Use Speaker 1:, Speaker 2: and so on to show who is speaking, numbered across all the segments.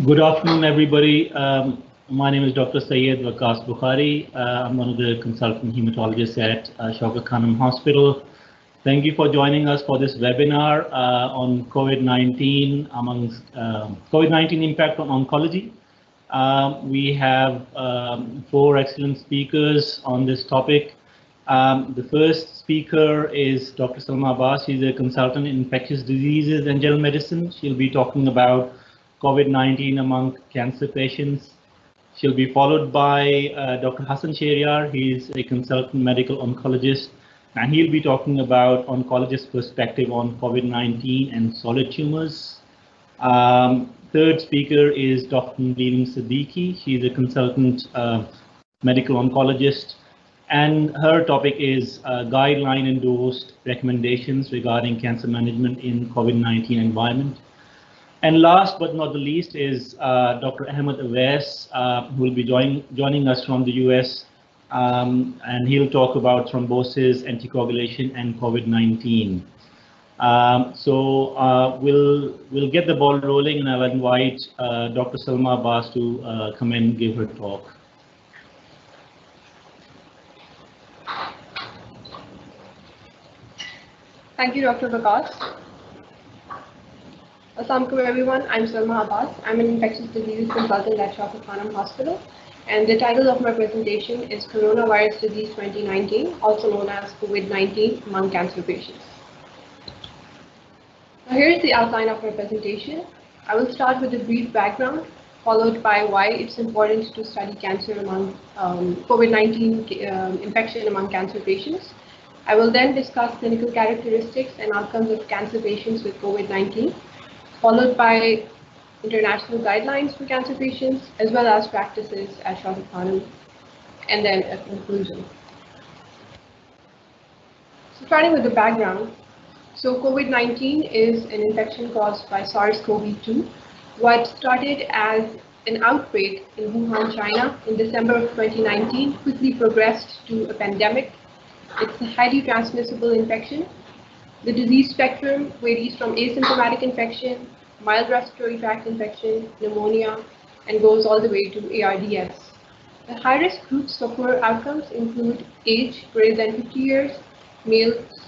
Speaker 1: Good afternoon, everybody. My name is Dr. Syed Waqas Bukhari. I'm one of the consultant hematologists at Shaukat Khanum Hospital. Thank you for joining us for this webinar on COVID-19 COVID-19 impact on oncology. We have four excellent speakers on this topic. The first speaker is Dr. Salma Abbas. She's a consultant in infectious diseases and general medicine. She'll be talking about COVID-19 among cancer patients. She'll be followed by Dr. Hassan Sheriar. He's a consultant medical oncologist, and he'll be talking about oncologist perspective on COVID-19 and solid tumors. Third speaker is Dr. Nadeem Siddiqui. She's a consultant medical oncologist, and her topic is guideline endorsed recommendations regarding cancer management in COVID-19 environment. And last but not the least is Dr. Ahmed Awais, who will be joining us from the US, and he'll talk about thrombosis, anticoagulation, and COVID-19. We'll get the ball rolling, and I'll invite Dr. Salma Abbas to come and give her talk.
Speaker 2: Thank you, Dr. Waqas. Assalamualaikum everyone, I'm Salma Abbas. I'm an infectious diseases consultant at Shaukat Khanum Hospital, and the title of my presentation is Coronavirus Disease 2019, also known as COVID-19 among cancer patients. Now here is the outline of my presentation. I will start with a brief background, followed by why it's important to study cancer among COVID-19 infection among cancer patients. I will then discuss clinical characteristics and outcomes of cancer patients with COVID-19, followed by international guidelines for cancer patients, as well as practices at Shaukat Khanum, and then a conclusion. So starting with the background, so COVID-19 is an infection caused by SARS-CoV-2. What started as an outbreak in Wuhan, China in December of 2019 quickly progressed to a pandemic. It's a highly transmissible infection. The disease spectrum varies from asymptomatic infection, mild respiratory tract infection, pneumonia, and goes all the way to ARDS. The high-risk groups for poor outcomes include age greater than 50 years, males,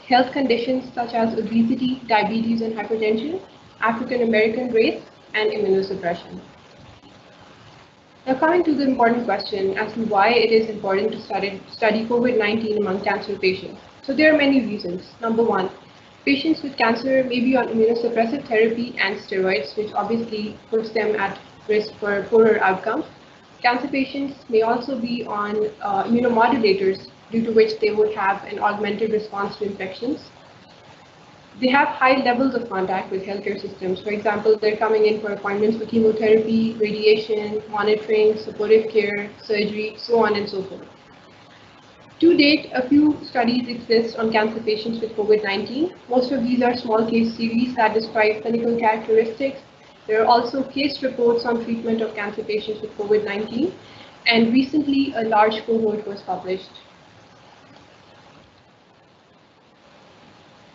Speaker 2: health conditions such as obesity, diabetes, and hypertension, African American race, and immunosuppression. Now coming to the important question as to why it is important to study COVID-19 among cancer patients. So there are many reasons. Number one, patients with cancer may be on immunosuppressive therapy and steroids, which obviously puts them at risk for poorer outcomes. Cancer patients may also be on immunomodulators, due to which they would have an augmented response to infections. They have high levels of contact with healthcare systems. For example, they're coming in for appointments for chemotherapy, radiation, monitoring, supportive care, surgery, so on and so forth. To date, a few studies exist on cancer patients with COVID-19. Most of these are small case series that describe clinical characteristics. There are also case reports on treatment of cancer patients with COVID-19, and recently a large cohort was published.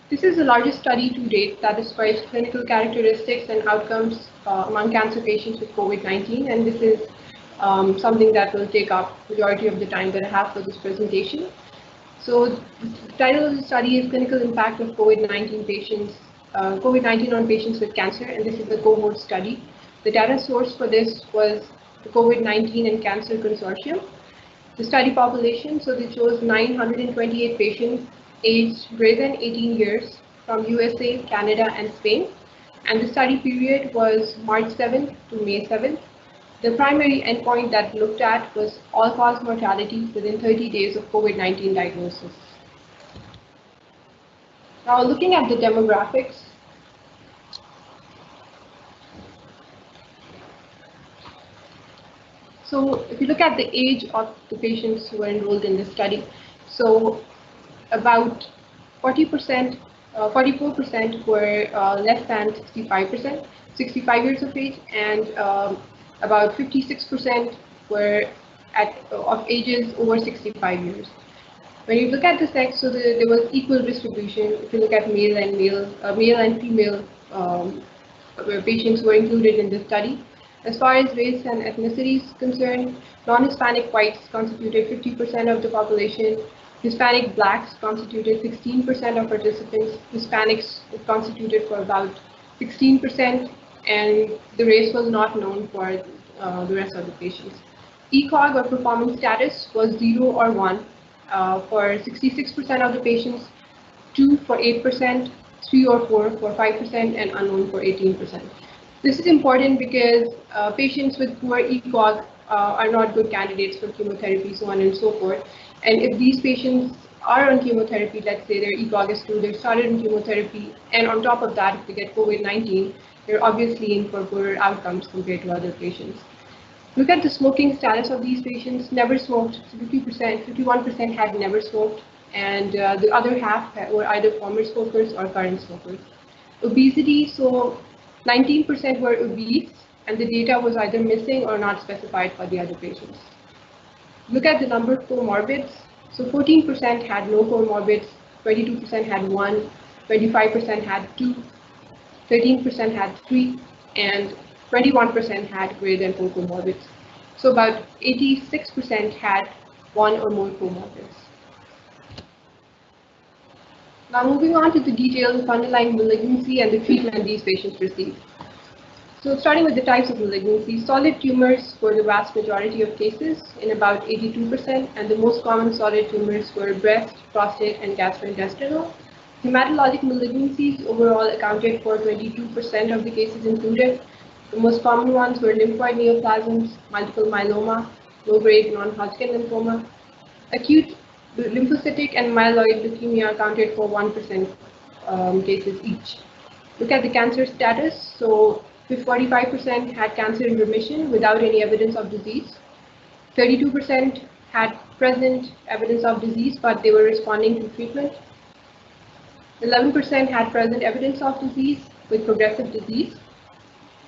Speaker 2: This is the largest study to date that describes clinical characteristics and outcomes among cancer patients with COVID-19, and this is something that will take up the majority of the time that I have for this presentation. So the title of the study is Clinical Impact of COVID-19 patients, COVID-19 on patients with cancer, and this is a cohort study. The data source for this was the COVID-19 and Cancer Consortium. The study population, so they chose 928 patients aged greater than 18 years from USA, Canada, and Spain. And the study period was March 7th to May 7th. The primary endpoint that looked at was all-cause mortality within 30 days of COVID-19 diagnosis. Now looking at the demographics, so if you look at the age of the patients who were enrolled in this study, so about 40%, 44% were less than 65 years of age, and about 56% were of ages over 65 years. When you look at the sex, so there was equal distribution. If you look at male and female patients were included in this study. As far as race and ethnicity is concerned, non-Hispanic whites constituted 50% of the population, Hispanic blacks constituted 16% of participants, Hispanics constituted for about 16%, and the race was not known for the rest of the patients. ECOG or performance status was 0 or 1 for 66% of the patients, 2 for 8%, 3 or 4 for 5%, and unknown for 18%. This is important because patients with poor ECOG are not good candidates for chemotherapy, so on and so forth. And if these patients are on chemotherapy, let's say their ECOG is 2, they're started in chemotherapy, and on top of that, if they get COVID-19, they're obviously in for poorer outcomes compared to other patients. Look at the smoking status of these patients. Never smoked, 50%, 51% had never smoked, and the other half were either former smokers or current smokers. Obesity, so 19% were obese, and the data was either missing or not specified for the other patients. Look at the number of comorbids. So 14% had no comorbids, 22% had 1, 25% had 2, 13% had 3, and 21% had greater than 4 comorbids. So about 86% had 1 or more comorbids. Now moving on to the details of underlying malignancy and the treatment these patients received. So starting with the types of malignancy, solid tumors were the vast majority of cases in about 82%, and the most common solid tumors were breast, prostate, and gastrointestinal. Hematologic malignancies overall accounted for 22% of the cases included. The most common ones were lymphoid neoplasms, multiple myeloma, low-grade non-Hodgkin lymphoma. Acute lymphocytic and myeloid leukemia accounted for 1% cases each. Look at the cancer status. So 45% had cancer in remission without any evidence of disease. 32% had present evidence of disease, but they were responding to treatment. 11% had present evidence of disease with progressive disease.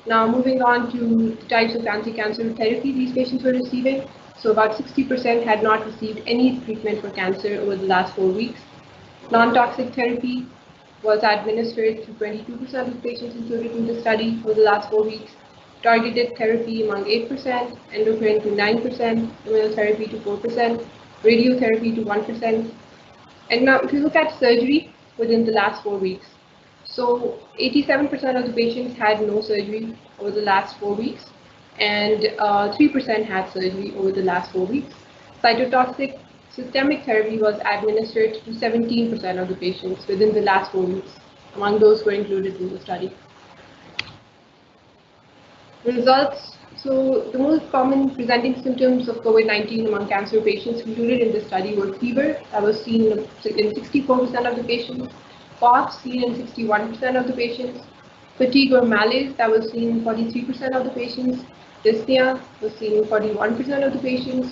Speaker 2: Now moving on to the types of anti-cancer therapy these patients were receiving. So about 60% had not received any treatment for cancer over the last 4 weeks. Non-toxic therapy was administered to 22% of the patients included in the study over the last 4 weeks. Targeted therapy among 8%, endocrine to 9%, immunotherapy to 4%, radiotherapy to 1%. And now if you look at surgery within the last 4 weeks, so 87% of the patients had no surgery over the last 4 weeks, and 3% had surgery over the last 4 weeks. Cytotoxic systemic therapy was administered to 17% of the patients within the last 4 weeks, among those who were included in the study. Results. So the most common presenting symptoms of COVID-19 among cancer patients included in the study were fever, that was seen in 64% of the patients, cough seen in 61% of the patients, fatigue or malaise, that was seen in 43% of the patients, dyspnea was seen in 41% of the patients,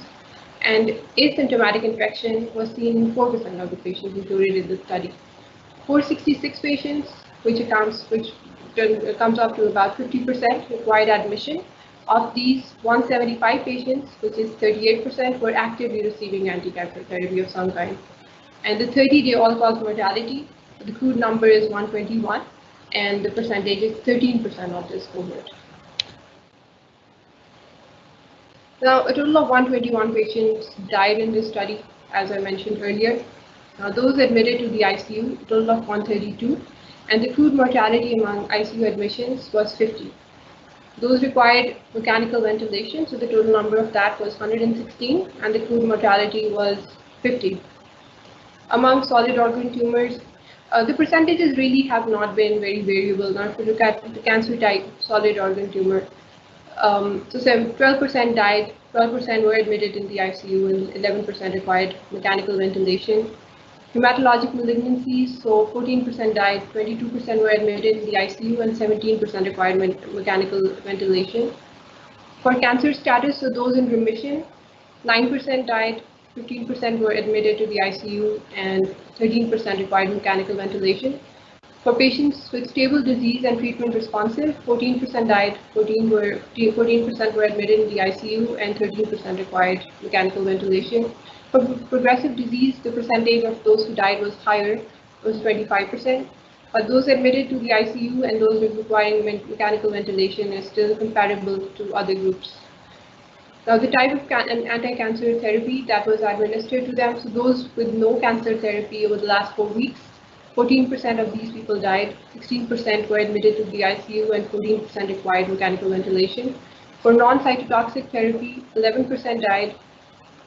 Speaker 2: and asymptomatic infection was seen in 4% of the patients included in the study. 466 patients, which comes up to about 50%, required admission. Of these, 175 patients, which is 38%, were actively receiving anti-cancer therapy of some kind. And the 30-day all-cause mortality, the crude number is 121, and the percentage is 13% of this cohort. Now, a total of 121 patients died in this study, as I mentioned earlier. Now, those admitted to the ICU, a total of 132, and the crude mortality among ICU admissions was 50. Those required mechanical ventilation, so the total number of that was 116, and the crude mortality was 50. Among solid organ tumors, the percentages really have not been very variable. Now, if you look at the cancer type, solid organ tumor, so 12% died, 12% were admitted in the ICU, and 11% required mechanical ventilation. Hematologic malignancies, so 14% died, 22% were admitted in the ICU, and 17% required mechanical ventilation. For cancer status, so those in remission, 9% died, 15% were admitted to the ICU, and 13% required mechanical ventilation. For patients with stable disease and treatment responsive, 14% died, 14% were admitted in the ICU, and 13% required mechanical ventilation. For progressive disease, the percentage of those who died was higher, was 25%. but those admitted to the ICU and those requiring mechanical ventilation is still comparable to other groups. Now, the type of anti-cancer therapy that was administered to them, so those with no cancer therapy over the last 4 weeks, 14% of these people died, 16% were admitted to the ICU, and 14% required mechanical ventilation. For non-cytotoxic therapy, 11% died,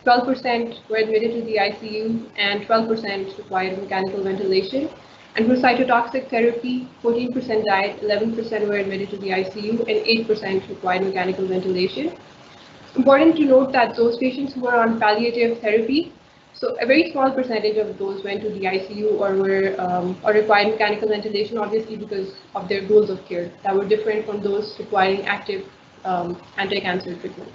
Speaker 2: 12% were admitted to the ICU, and 12% required mechanical ventilation. And for cytotoxic therapy, 14% died, 11% were admitted to the ICU, and 8% required mechanical ventilation. Important to note that those patients who were on palliative therapy, so a very small percentage of those went to the ICU or were or required mechanical ventilation, obviously because of their goals of care that were different from those requiring active anti-cancer treatment.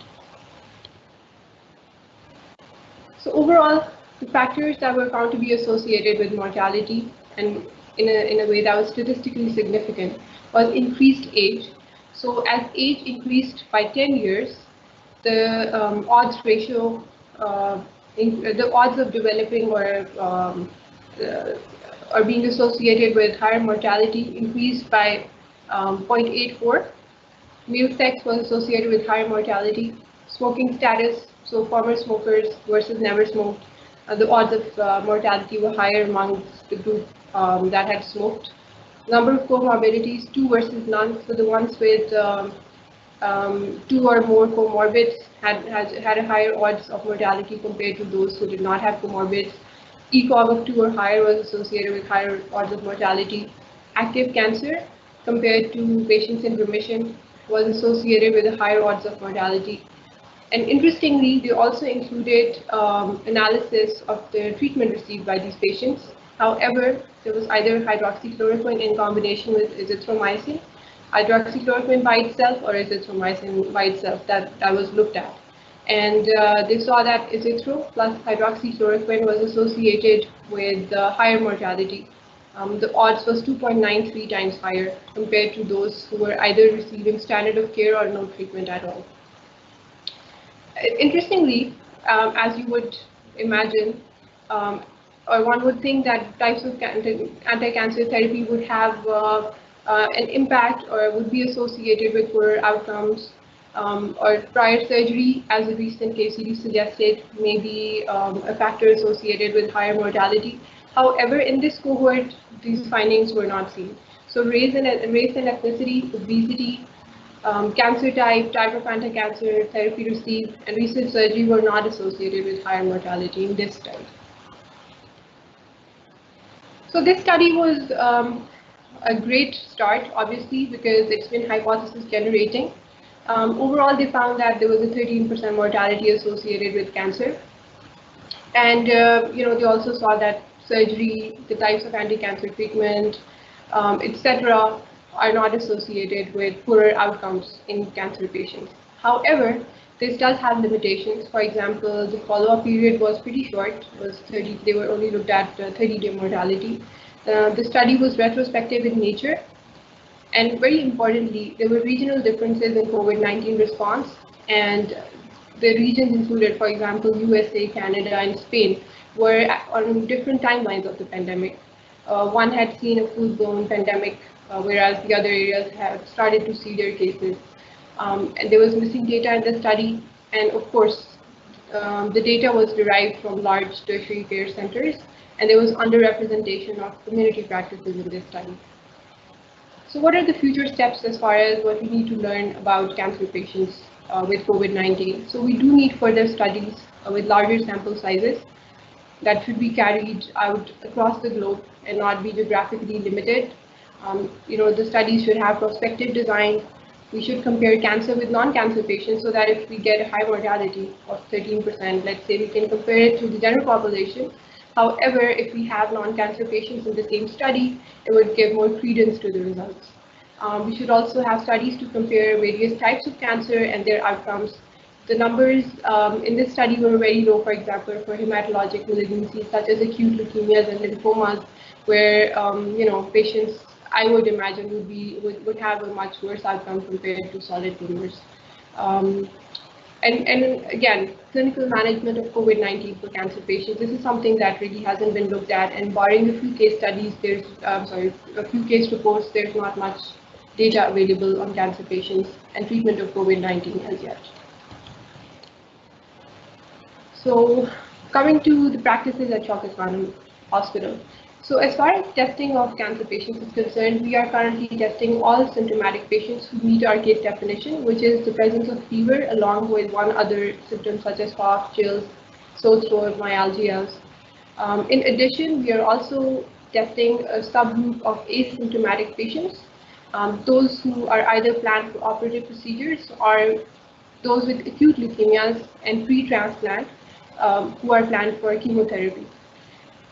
Speaker 2: So overall, the factors that were found to be associated with mortality and in a way that was statistically significant was increased age. So as age increased by 10 years, the odds ratio, the odds of developing or being associated with higher mortality increased by 0.84. Male sex was associated with higher mortality. Smoking status, so former smokers versus never smoked, the odds of mortality were higher amongst the group that had smoked. Number of comorbidities, 2 versus none, so the ones with 2 or more comorbids had a higher odds of mortality compared to those who did not have comorbids. ECOG of 2 or higher was associated with higher odds of mortality. Active cancer compared to patients in remission was associated with a higher odds of mortality. And interestingly, they also included analysis of the treatment received by these patients. However, there was either hydroxychloroquine in combination with azithromycin, hydroxychloroquine by itself, or azithromycin by itself that was looked at. And they saw that azithro plus hydroxychloroquine was associated with higher mortality. The odds was 2.93 times higher compared to those who were either receiving standard of care or no treatment at all. Interestingly, as you would imagine, or one would think that types of anti-cancer therapy would have an impact or would be associated with poorer outcomes, or prior surgery, as a recent case study suggested, may be a factor associated with higher mortality. However, in this cohort, these findings were not seen. So race and ethnicity, obesity, cancer type of anti-cancer therapy received, and recent surgery were not associated with higher mortality in this study. So this study was a great start, obviously, because it's been hypothesis generating. Overall, they found that there was a 13% mortality associated with cancer. And they also saw that surgery, the types of anti-cancer treatment, etc., are not associated with poorer outcomes in cancer patients. However, this does have limitations. For example, the follow-up period was pretty short. It was 30. They were only looked at 30-day mortality. The study was retrospective in nature, and very importantly, there were regional differences in COVID-19 response, and the regions included, for example, USA, Canada, and Spain, were on different timelines of the pandemic. One had seen a full-blown pandemic, whereas the other areas have started to see their cases. And there was missing data in the study, and of course, the data was derived from large tertiary care centers, and there was underrepresentation of community practices in this study. So what are the future steps as far as what we need to learn about cancer patients with COVID-19? So we do need further studies with larger sample sizes that should be carried out across the globe and not be geographically limited. The studies should have prospective design. We should compare cancer with non-cancer patients so that if we get a high mortality of 13%, let's say, we can compare it to the general population. However, if we have non-cancer patients in the same study, it would give more credence to the results. We should also have studies to compare various types of cancer and their outcomes. The numbers in this study were very low, for example, for hematologic malignancies such as acute leukemias and lymphomas, where patients, I would imagine, would have a much worse outcome compared to solid tumors. And again, clinical management of COVID-19 for cancer patients. This is something that really hasn't been looked at, and barring a few case studies, a few case reports, there's not much data available on cancer patients and treatment of COVID-19 as yet. So, coming to the practices at Shaukat Khanum Hospital. So as far as testing of cancer patients is concerned, we are currently testing all symptomatic patients who meet our case definition, which is the presence of fever along with one other symptom such as cough, chills, sore throat, myalgias. In addition, we are also testing a subgroup of asymptomatic patients, those who are either planned for operative procedures or those with acute leukemias and pre-transplant who are planned for chemotherapy.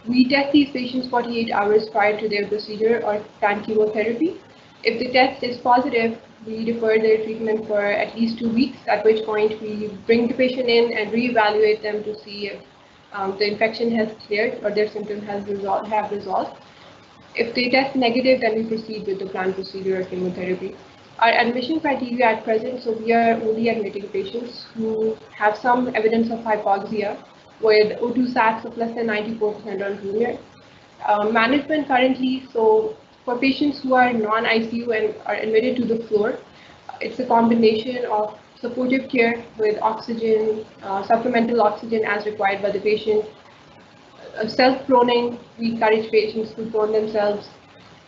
Speaker 2: We test these patients 48 hours prior to their procedure or planned chemotherapy. If the test is positive, we defer their treatment for at least 2 weeks, at which point we bring the patient in and reevaluate them to see if the infection has cleared or their symptoms have resolved. If they test negative, then we proceed with the planned procedure or chemotherapy. Our admission criteria at present, so we are only admitting patients who have some evidence of hypoxia with O2 sats of less than 94% on room air. Management currently, so for patients who are non-ICU and are admitted to the floor, it's a combination of supportive care with oxygen, supplemental oxygen as required by the patient, self-proning, we encourage patients to prone themselves.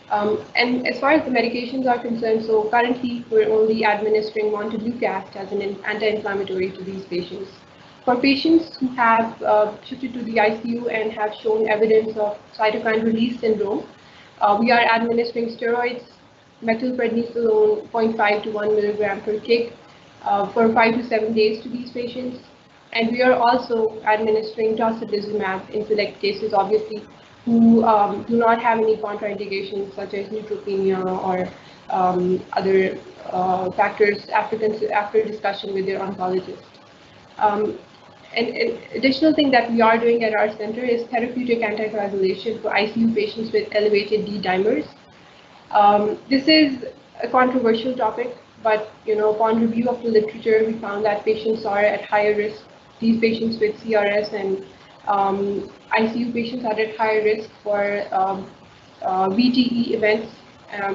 Speaker 2: And as far as the medications are concerned, so currently we're only administering montelukast as an anti-inflammatory to these patients. For patients who have shifted to the ICU and have shown evidence of cytokine release syndrome, we are administering steroids, methylprednisolone 0.5 to 1 milligram per kg for 5 to 7 days to these patients. And we are also administering tocilizumab in select cases, obviously, who do not have any contraindications such as neutropenia or other factors after discussion with their oncologist. And an additional thing that we are doing at our center is therapeutic anticoagulation for ICU patients with elevated D dimers. This is a controversial topic, but upon review of the literature, we found that patients are at higher risk. These patients with CRS and ICU patients are at higher risk for VTE events.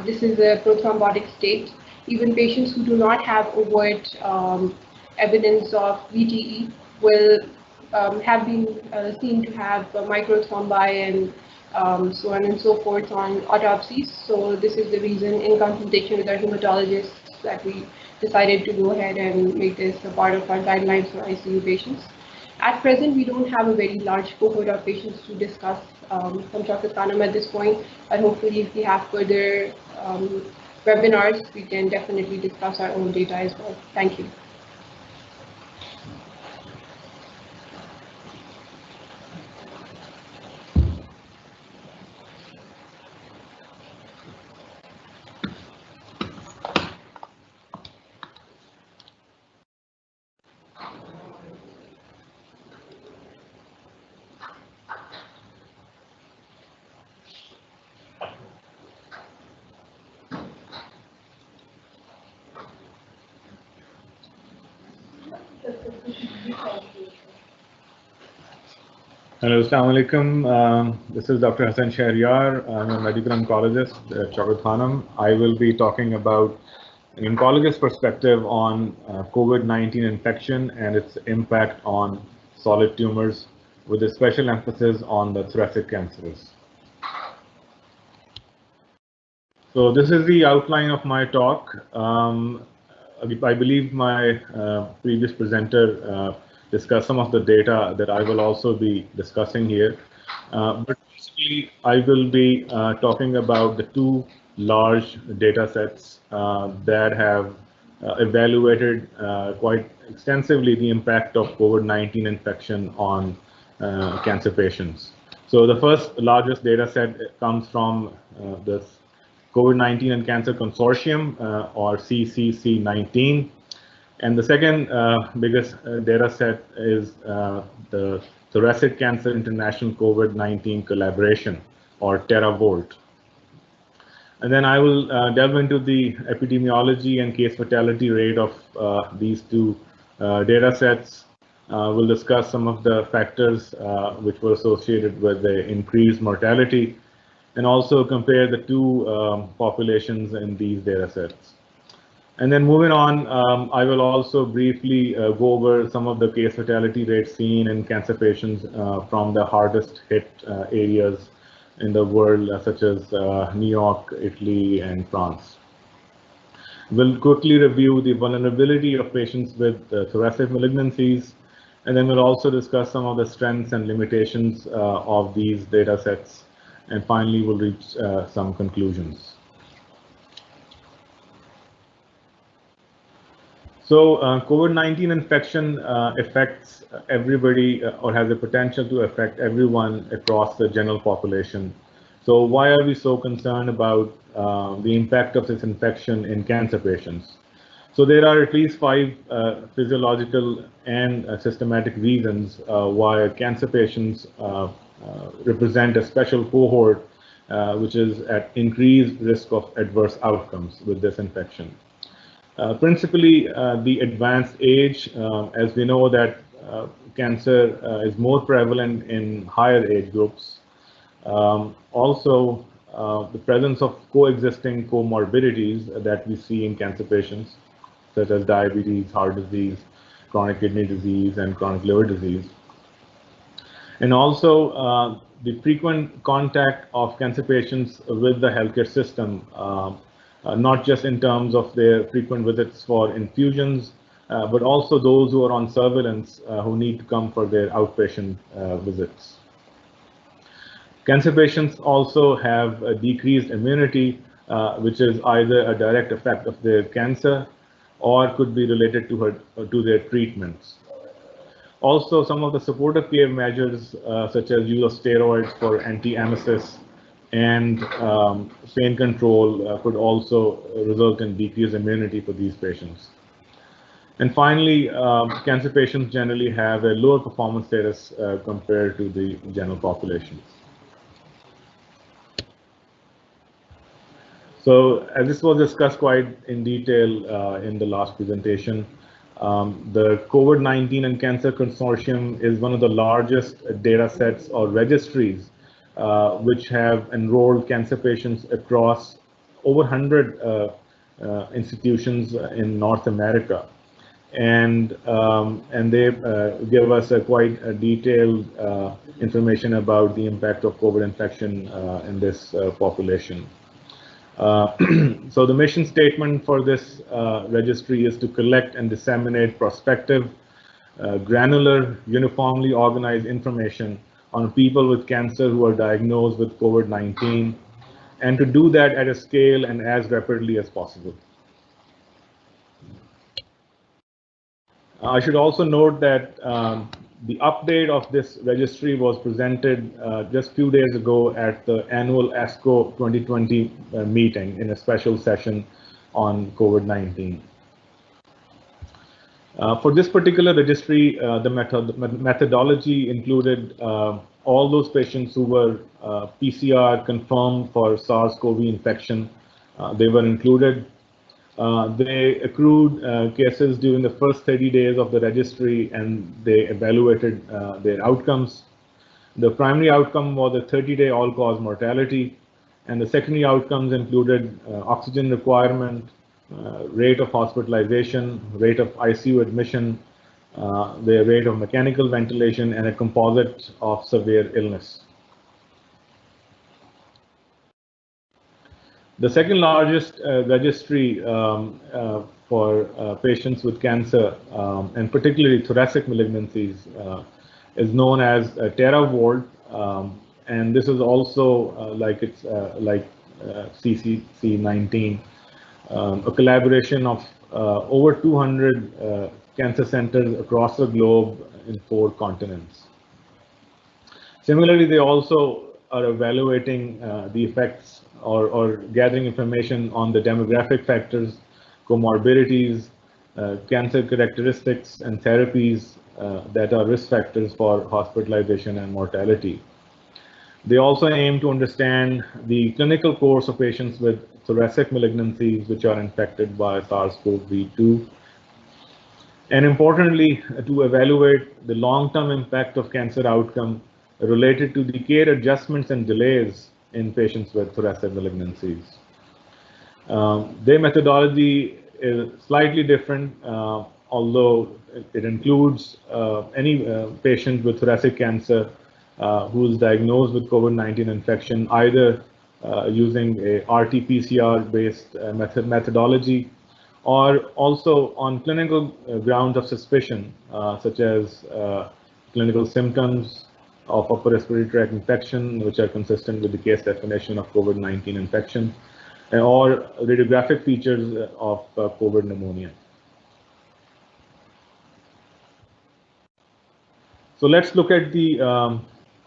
Speaker 2: This is a prothrombotic state. Even patients who do not have overt evidence of VTE will have been seen to have microthrombi and so on and so forth on autopsies. So this is the reason, in consultation with our hematologists, that we decided to go ahead and make this a part of our guidelines for ICU patients. At present, we don't have a very large cohort of patients to discuss from Shaukat Khanum at this point, but hopefully if we have further webinars, we can definitely discuss our own data as well. Thank you.
Speaker 3: Hello, Assalamu alaikum. This is Dr. Hassan Shahryar. I'm a medical oncologist at Shaukat Khanum. I will be talking about an oncologist perspective on COVID-19 infection and its impact on solid tumors, with a special emphasis on the thoracic cancers. So this is the outline of my talk. I believe my previous presenter discuss some of the data that I will also be discussing here. But basically, I will be talking about the two large data sets that have evaluated quite extensively the impact of COVID-19 infection on cancer patients. So the first largest data set comes from this COVID-19 and Cancer Consortium, or CCC-19. And the second biggest data set is the Thoracic Cancer International COVID-19 Collaboration, or TERAVOLT. And then I will delve into the epidemiology and case fatality rate of these two data sets. We'll discuss some of the factors which were associated with the increased mortality, and also compare the two populations in these data sets. And then moving on, I will also briefly go over some of the case fatality rates seen in cancer patients from the hardest hit areas in the world, such as New York, Italy, and France. We'll quickly review the vulnerability of patients with thoracic malignancies, and then we'll also discuss some of the strengths and limitations of these data sets, and finally we'll reach some conclusions. So COVID-19 infection affects everybody or has the potential to affect everyone across the general population. So why are we so concerned about the impact of this infection in cancer patients? So there are at least 5 physiological and systematic reasons why cancer patients represent a special cohort which is at increased risk of adverse outcomes with this infection. Principally, the advanced age, as we know that cancer is more prevalent in higher age groups. Also, the presence of coexisting comorbidities that we see in cancer patients, such as diabetes, heart disease, chronic kidney disease, and chronic liver disease. And also, the frequent contact of cancer patients with the healthcare system, not just in terms of their frequent visits for infusions, but also those who are on surveillance who need to come for their outpatient visits. Cancer patients also have a decreased immunity, which is either a direct effect of their cancer or could be related to their treatments. Also, some of the supportive care measures, such as use of steroids for anti-emesis and pain control, could also result in decreased immunity for these patients. And finally, cancer patients generally have a lower performance status compared to the general population. So, as this was discussed quite in detail in the last presentation, the COVID-19 and Cancer Consortium is one of the largest data sets or registries which have enrolled cancer patients across over 100 institutions in North America, and they give us a quite detailed information about the impact of COVID infection in this population. So the mission statement for this registry is to collect and disseminate prospective, granular, uniformly organized information on people with cancer who are diagnosed with COVID-19, and to do that at a scale and as rapidly as possible. I should also note that the update of this registry was presented just a few days ago at the annual ASCO 2020 meeting in a special session on COVID-19. For this particular registry, the methodology included all those patients who were PCR confirmed for SARS-CoV infection. They were included. They accrued cases during the first 30 days of the registry, and they evaluated their outcomes. The primary outcome was a 30-day all-cause mortality, and the secondary outcomes included oxygen requirement, rate of hospitalization, rate of ICU admission, the rate of mechanical ventilation, and a composite of severe illness. The second largest registry for patients with cancer, and particularly thoracic malignancies, is known as TERAVOLT, and this is also like CCC-19, a collaboration of over 200 cancer centers across the globe in 4 continents. Similarly, they also are evaluating the effects or gathering information on the demographic factors, comorbidities, cancer characteristics, and therapies that are risk factors for hospitalization and mortality. They also aim to understand the clinical course of patients with thoracic malignancies which are infected by SARS-CoV-2. And importantly, to evaluate the long-term impact of cancer outcome related to the care adjustments and delays in patients with thoracic malignancies. Their methodology is slightly different, although it includes any patient with thoracic cancer who is diagnosed with COVID-19 infection, either using a RT-PCR based methodology, or also on clinical grounds of suspicion, such as clinical symptoms of upper respiratory tract infection, which are consistent with the case definition of COVID-19 infection, or radiographic features of COVID pneumonia. So let's look at the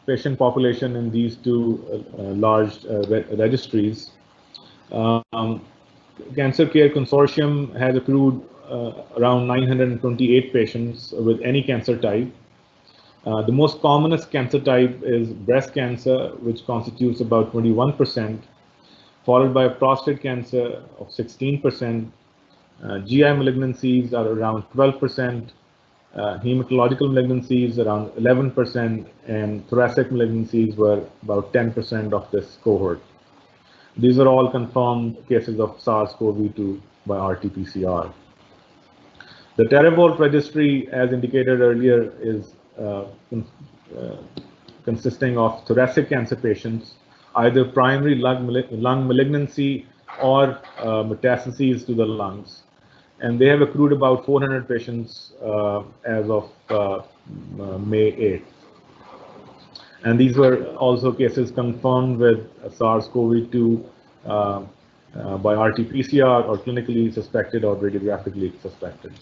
Speaker 3: patient population in these two large registries. Cancer Care Consortium has accrued around 928 patients with any cancer type. The most commonest cancer type is breast cancer, which constitutes about 21%, followed by prostate cancer of 16%. GI malignancies are around 12%, hematological malignancies around 11%, and thoracic malignancies were about 10% of this cohort. These are all confirmed cases of SARS-CoV-2 by RT-PCR. The TERAVOLT registry, as indicated earlier, is consisting of thoracic cancer patients, either primary lung malignancy or metastases to the lungs. And they have accrued about 400 patients as of May 8th. And these were also cases confirmed with SARS-CoV-2 by RT-PCR or clinically suspected or radiographically suspected.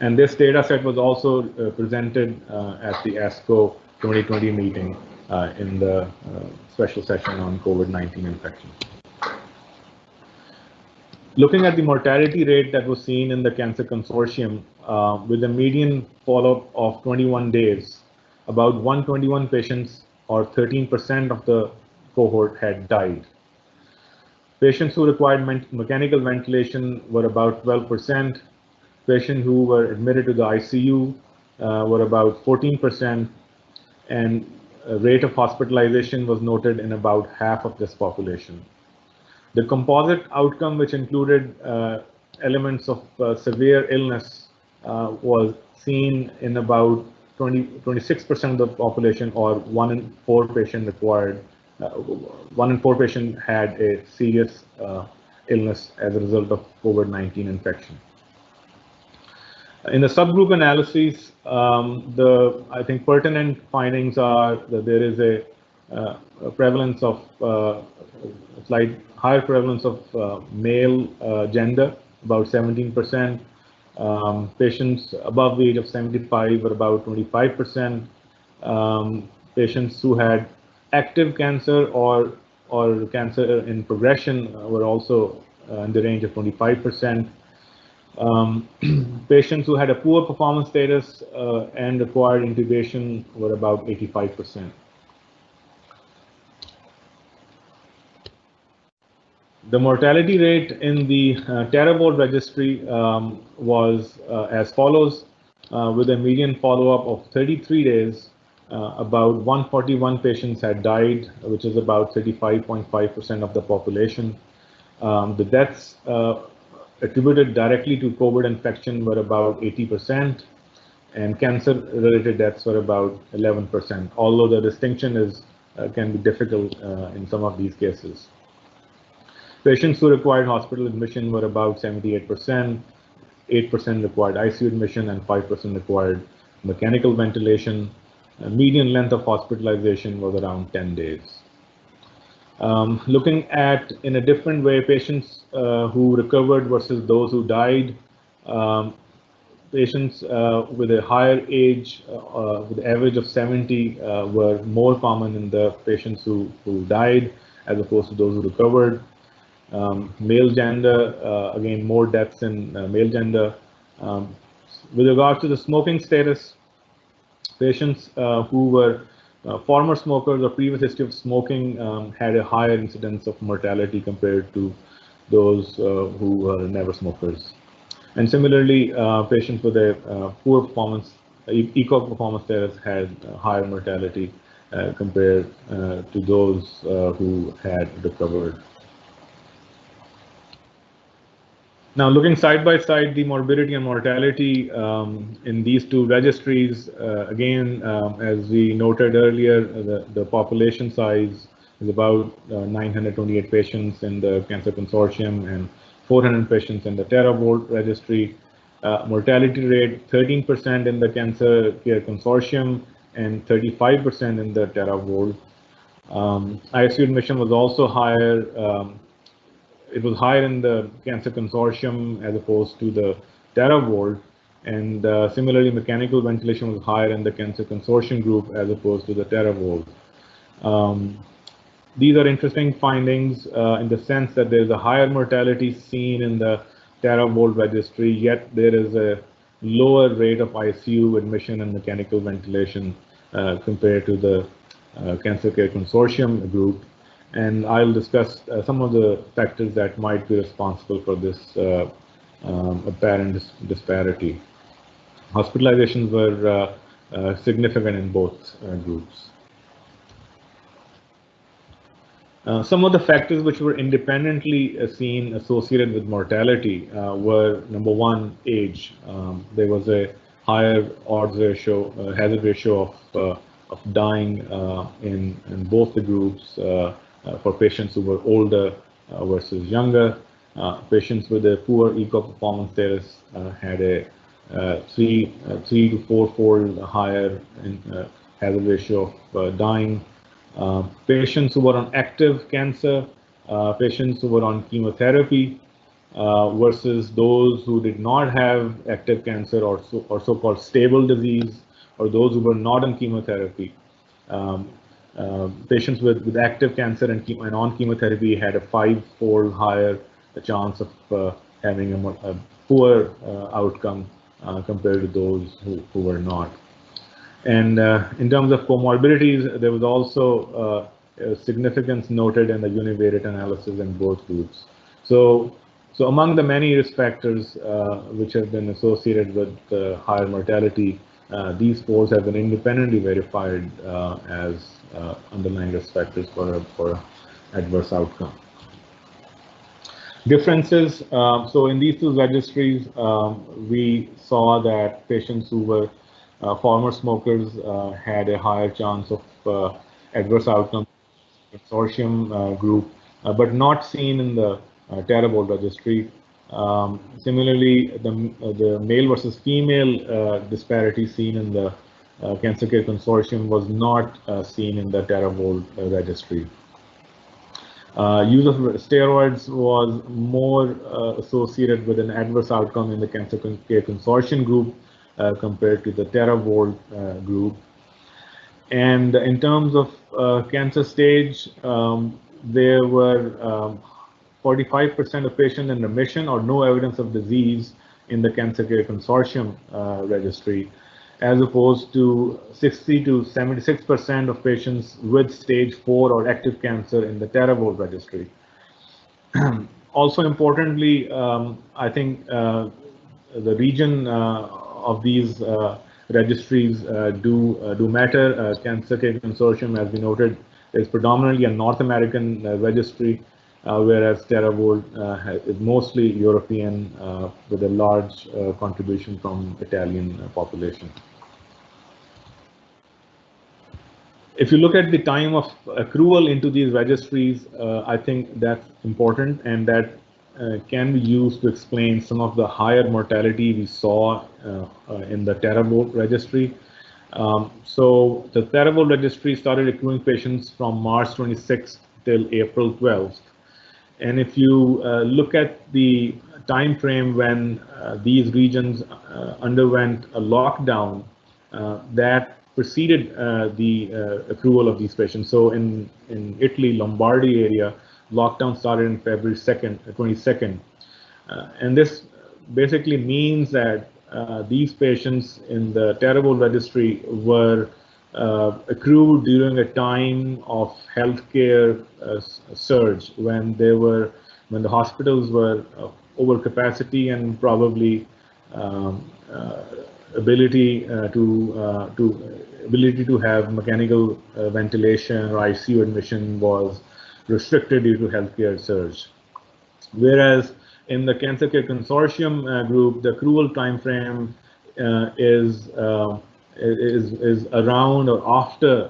Speaker 3: And this data set was also presented at the ASCO 2020 meeting in the special session on COVID-19 infection. Looking at the mortality rate that was seen in the Cancer Consortium, with a median follow-up of 21 days, about 121 patients, or 13% of the cohort, had died. Patients who required mechanical ventilation were about 12%. Patients who were admitted to the ICU were about 14%, and a rate of hospitalization was noted in about half of this population. The composite outcome, which included elements of severe illness, was seen in about 26% of the population, or 1 in 4 patients required. 1 in 4 patients had a serious illness as a result of COVID-19 infection. In the subgroup analyses, I think pertinent findings are that there is a prevalence of slight higher prevalence of male gender, about 17%. Patients above the age of 75 were about 25%. Patients who had active cancer or cancer in progression were also in the range of 25%. Patients who had a poor performance status and required intubation were about 85%. The mortality rate in the TERAVOLT registry was as follows. With a median follow-up of 33 days, about 141 patients had died, which is about 35.5% of the population. The deaths attributed directly to COVID infection were about 80%, and cancer-related deaths were about 11%, although the distinction can be difficult in some of these cases. Patients who required hospital admission were about 78%, 8% required ICU admission, and 5% required mechanical ventilation. Median length of hospitalization was around 10 days. Looking at, in a different way, patients who recovered versus those who died, patients with a higher age, with an average of 70, were more common in the patients who died as opposed to those who recovered. Male gender, again, more deaths in male gender. With regards to the smoking status, patients who were former smokers or previous history of smoking had a higher incidence of mortality compared to those who were never smokers. And similarly, patients with a poor performance, ECOG performance status had higher mortality compared to those who had recovered. Now, looking side by side, the morbidity and mortality in these two registries, again, as we noted earlier, the population size is about 928 patients in the Cancer Consortium and 400 patients in the TERAVOLT registry. Mortality rate 13% in the Cancer Care Consortium and 35% in the TERAVOLT. ICU admission was also higher. It was higher in the Cancer Consortium as opposed to the TERAVOLT, and similarly, mechanical ventilation was higher in the Cancer Consortium group as opposed to the TERAVOLT. These are interesting findings in the sense that there is a higher mortality seen in the TERAVOLT registry, yet there is a lower rate of ICU admission and mechanical ventilation compared to the Cancer Care Consortium group. And I'll discuss some of the factors that might be responsible for this apparent disparity. Hospitalizations were significant in both groups. Some of the factors which were independently seen associated with mortality were, number one, age. There was a higher odds ratio, hazard ratio of dying in both the groups for patients who were older versus younger. Patients with a poor ECOG performance status had a 3 to 4-fold higher hazard ratio of dying. Patients who were on active cancer, patients who were on chemotherapy versus those who did not have active cancer or so-called stable disease, or those who were not on chemotherapy. Patients with active cancer and on chemotherapy had a 5-fold higher chance of having a poor outcome compared to those who were not. And in terms of comorbidities, there was also significance noted in the univariate analysis in both groups. So among the many risk factors which have been associated with higher mortality, these scores have been independently verified as underlying risk factors for adverse outcome. Differences. So in these two registries, we saw that patients who were former smokers had a higher chance of adverse outcome consortium group, but not seen in the TERAVOLT registry. Similarly, the male versus female disparity seen in the Cancer Care Consortium was not seen in the TERAVOLT registry. Use of steroids was more associated with an adverse outcome in the Cancer Care Consortium group compared to the TERAVOLT group. And in terms of cancer stage, there were 45% of patients in remission or no evidence of disease in the Cancer Care Consortium registry, as opposed to 60 to 76% of patients with stage 4 or active cancer in the TERAVOLT registry. Also importantly, I think the region of these registries do matter. Cancer Care Consortium, as we noted, is predominantly a North American registry, whereas TERAVOLT is mostly European with a large contribution from Italian population. If you look at the time of accrual into these registries, I think that's important, and that can be used to explain some of the higher mortality we saw in the TERAVOLT registry. So the TERAVOLT registry started accruing patients from March 26th till April 12th. And if you look at the time frame when these regions underwent a lockdown, that preceded the accrual of these patients. So in Italy, Lombardy area, lockdown started in February 22nd. And this basically means that these patients in the TERAVOLT registry were accrued during a time of healthcare surge when the hospitals were overcapacity and probably ability to have mechanical ventilation or ICU admission was restricted due to healthcare surge. Whereas in the Cancer Care Consortium group, the accrual time frame is around or after,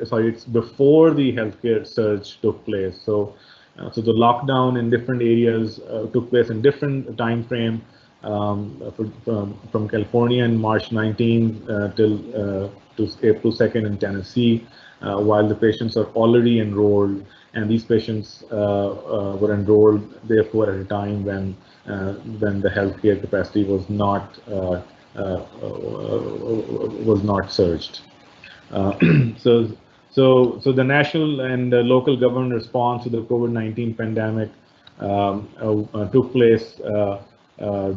Speaker 3: sorry, it's before the healthcare surge took place. So the lockdown in different areas took place in different time frame, from California in March 19 to April 2nd in Tennessee, while the patients are already enrolled, and these patients were enrolled therefore at a time when the healthcare capacity was not surged. So the national and local government response to the COVID-19 pandemic took place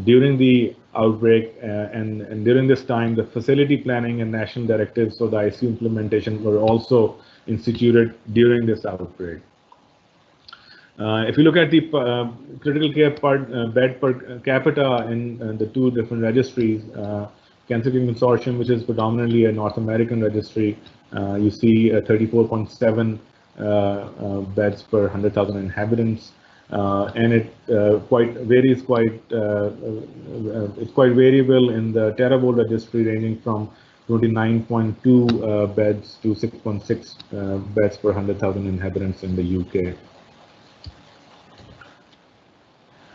Speaker 3: during the outbreak, and during this time, the facility planning and national directives for the ICU implementation were also instituted during this outbreak. If you look at the critical care bed per capita in the two different registries, Cancer Care Consortium, which is predominantly a North American registry, you see 34.7 beds per 100,000 inhabitants, and it varies quite. It's quite variable in the TERAVOLT registry, ranging from 29.2 beds to 6.6 beds per 100,000 inhabitants in the UK.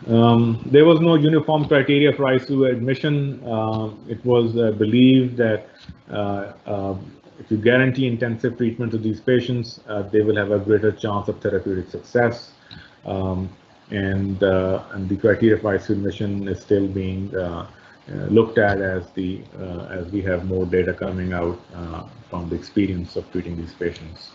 Speaker 3: There was no uniform criteria for ICU admission. It was believed that if you guarantee intensive treatment to these patients, they will have a greater chance of therapeutic success. And the criteria for ICU admission is still being looked at as we have more data coming out from the experience of treating these patients.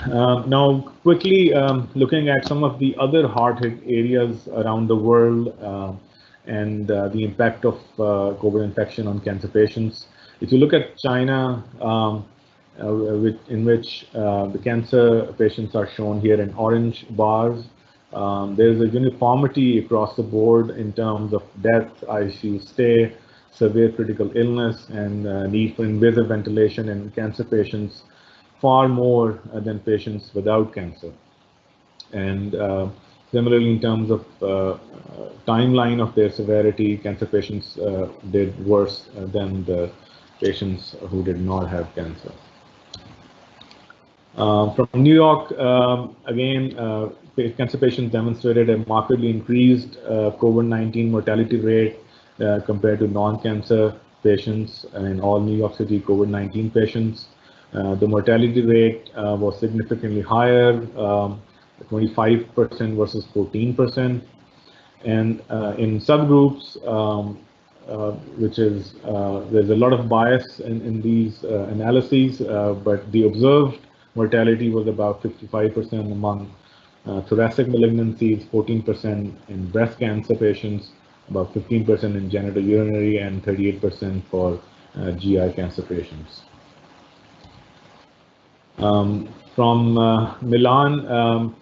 Speaker 3: Now, quickly looking at some of the other hard-hit areas around the world and the impact of COVID infection on cancer patients. If you look at China, in which the cancer patients are shown here in orange bars, there's a uniformity across the board in terms of death, ICU stay, severe critical illness, and need for invasive ventilation in cancer patients, far more than patients without cancer. And similarly, in terms of timeline of their severity, cancer patients did worse than the patients who did not have cancer. From New York, again, cancer patients demonstrated a markedly increased COVID-19 mortality rate compared to non-cancer patients in all New York City COVID-19 patients. The mortality rate was significantly higher, 25% versus 14%. And in subgroups, which is, there's a lot of bias in these analyses, but the observed mortality was about 55% among thoracic malignancies, 14% in breast cancer patients, about 15% in genitourinary, and 38% for GI cancer patients. From Milan,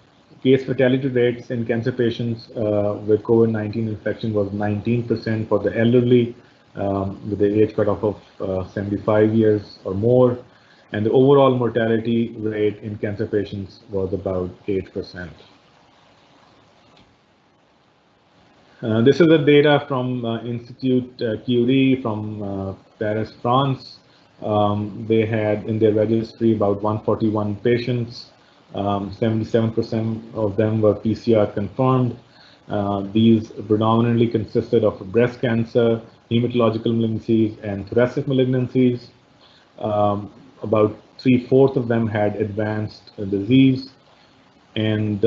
Speaker 3: case fatality rates in cancer patients with COVID-19 infection was 19% for the elderly with the age cutoff of 75 years or more, and the overall mortality rate in cancer patients was about 8%. This is the data from Institute Curie from Paris, France. They had in their registry about 141 patients. 77% of them were PCR confirmed. These predominantly consisted of breast cancer, hematological malignancies, and thoracic malignancies. About 3/4 of them had advanced disease, and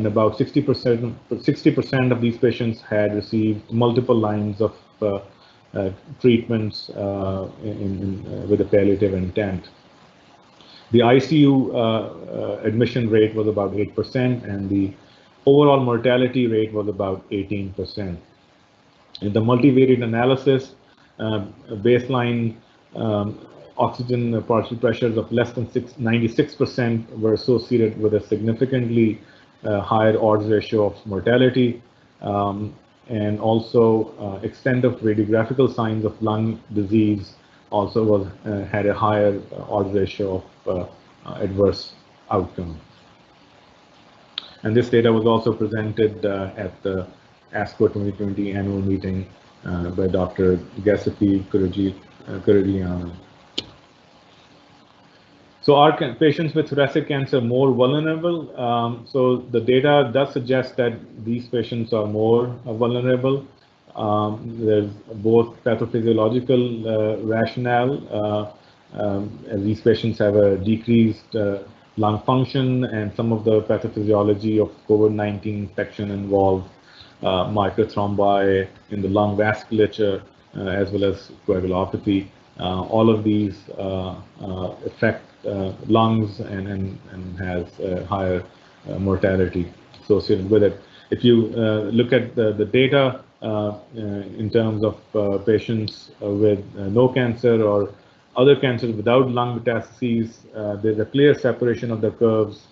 Speaker 3: about 60% of these patients had received multiple lines of treatments with a palliative intent. The ICU admission rate was about 8%, and the overall mortality rate was about 18%. In the multivariate analysis, baseline oxygen partial pressures of less than 96% were associated with a significantly higher odds ratio of mortality, and also extent of radiographical signs of lung disease also had a higher odds ratio of adverse outcome. And this data was also presented at the ASCO 2020 annual meeting by Dr. Giuseppe Corigliano. So are patients with thoracic cancer more vulnerable? So the data does suggest that these patients are more vulnerable. There's both pathophysiological rationale, as these patients have a decreased lung function, and some of the pathophysiology of COVID-19 infection involve microthrombi in the lung vasculature, as well as coagulopathy. All of these affect lungs and has higher mortality associated with it. If you look at the data in terms of patients with no cancer or other cancers without lung metastases, there's a clear separation of the curves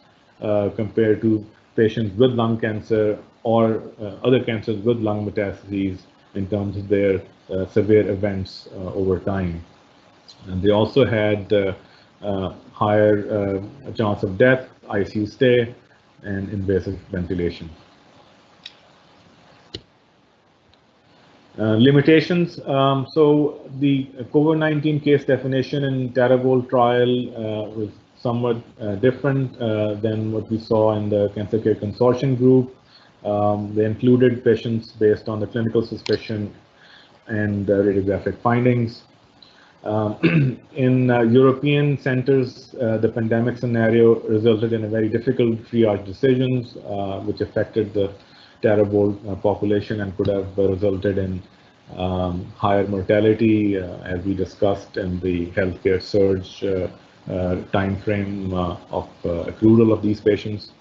Speaker 3: compared to patients with lung cancer or other cancers with lung metastases in terms of their severe events over time. And they also had higher chance of death, ICU stay, and invasive ventilation. Limitations. So the COVID-19 case definition in TERAVOLT trial was somewhat different than what we saw in the Cancer Care Consortium group. They included patients based on the clinical suspicion and radiographic findings. In European centers, the pandemic scenario resulted in a very difficult triage decisions, which affected the TERAVOLT population and could have resulted in higher mortality, as we discussed in the healthcare surge time frame of accrual of these patients.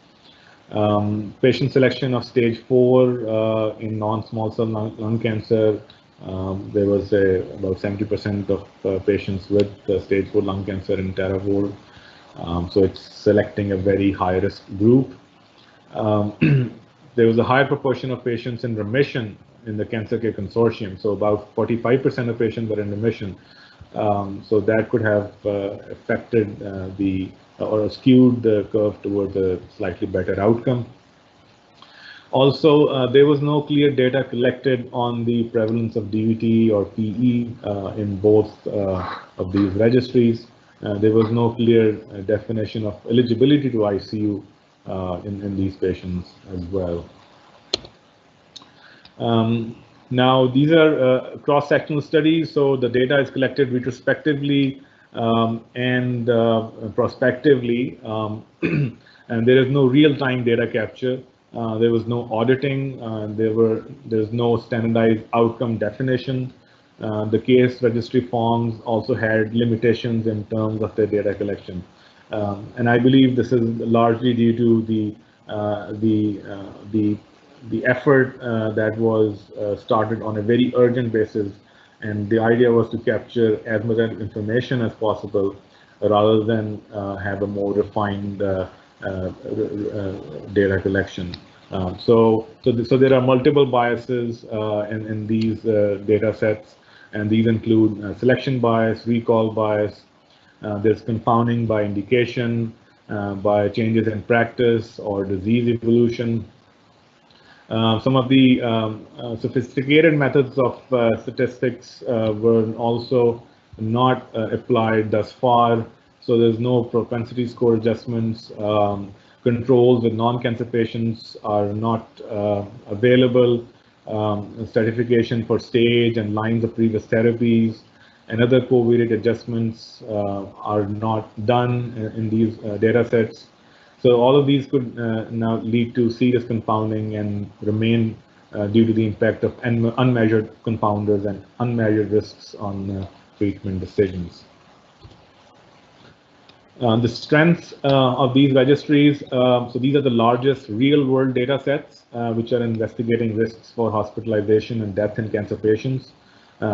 Speaker 3: Patient selection of stage 4 in non-small cell lung cancer. There was about 70% of patients with stage 4 lung cancer in TERAVOLT. So it's selecting a very high risk group. There was a higher proportion of patients in remission in the Cancer Care Consortium. So about 45% of patients were in remission. So that could have affected or skewed the curve towards a slightly better outcome. Also, there was no clear data collected on the prevalence of DVT or PE in both of these registries. There was no clear definition of eligibility to ICU in these patients as well. Now, these are cross-sectional studies, so the data is collected retrospectively and prospectively, and there is no real-time data capture. There was no auditing. There's no standardized outcome definition. The case registry forms also had limitations in terms of their data collection, and I believe this is largely due to the effort that was started on a very urgent basis, and the idea was to capture as much information as possible rather than have a more refined data collection. So there are multiple biases in these data sets, and these include selection bias, recall bias. There's confounding by indication, by changes in practice or disease evolution. Some of the sophisticated methods of statistics were also not applied thus far. So there's no propensity score adjustments. Controls with non-cancer patients are not available. Stratification for stage and lines of previous therapies and other covariate adjustments are not done in these data sets. So all of these could now lead to serious confounding and remain due to the impact of unmeasured confounders and unmeasured risks on treatment decisions. The strengths of these registries, so these are the largest real-world data sets which are investigating risks for hospitalization and death in cancer patients.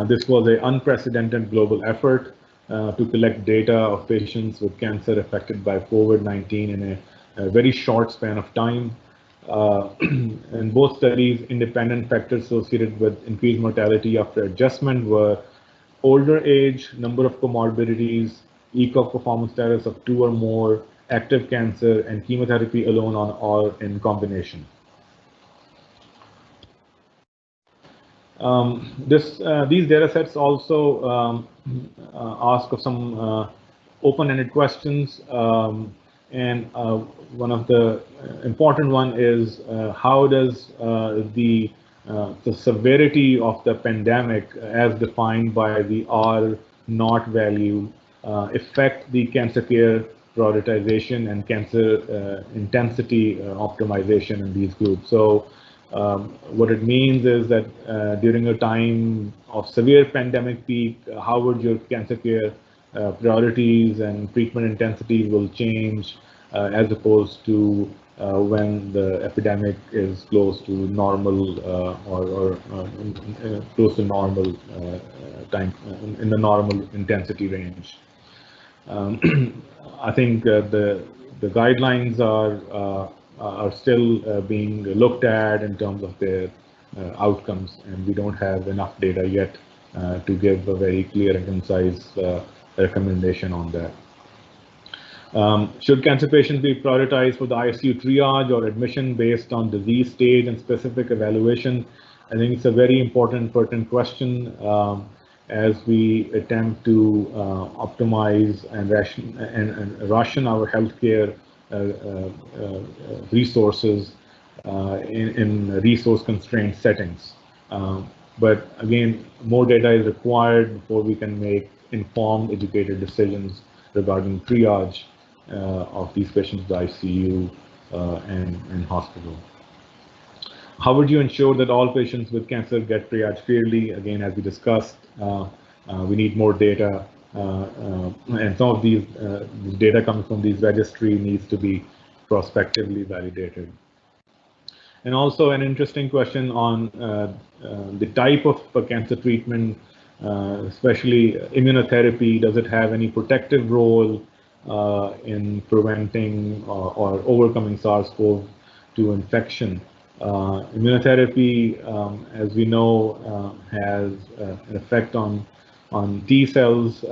Speaker 3: This was an unprecedented global effort. to collect data of patients with cancer affected by COVID-19 in a very short span of time. In both studies, independent factors associated with increased mortality after adjustment were older age, number of comorbidities, ECOG performance status of 2 or more, active cancer, and chemotherapy alone or in combination. These data sets also ask of some open-ended questions, and one of the important one is how does the severity of the pandemic, as defined by the R0 value, affect the cancer care prioritization and cancer intensity optimization in these groups. So what it means is that during a time of severe pandemic peak, how would your cancer care priorities and treatment intensity will change as opposed to when the epidemic is close to normal or close to normal time in the normal intensity range. I think the guidelines are still being looked at in terms of their outcomes, and we don't have enough data yet to give a very clear and concise recommendation on that. Should cancer patients be prioritized for the ICU triage or admission based on disease stage and specific evaluation? I think it's a very important, pertinent question as we attempt to optimize and ration our healthcare resources in resource-constrained settings. But again, more data is required before we can make informed, educated decisions regarding triage of these patients to ICU and hospital. How would you ensure that all patients with cancer get triaged fairly? Again, as we discussed, we need more data, and some of these data coming from these registry needs to be prospectively validated. And also an interesting question on the type of cancer treatment, especially immunotherapy. Does it have any protective role in preventing or overcoming SARS-CoV-2 infection? Immunotherapy, as we know, has an effect on T cells,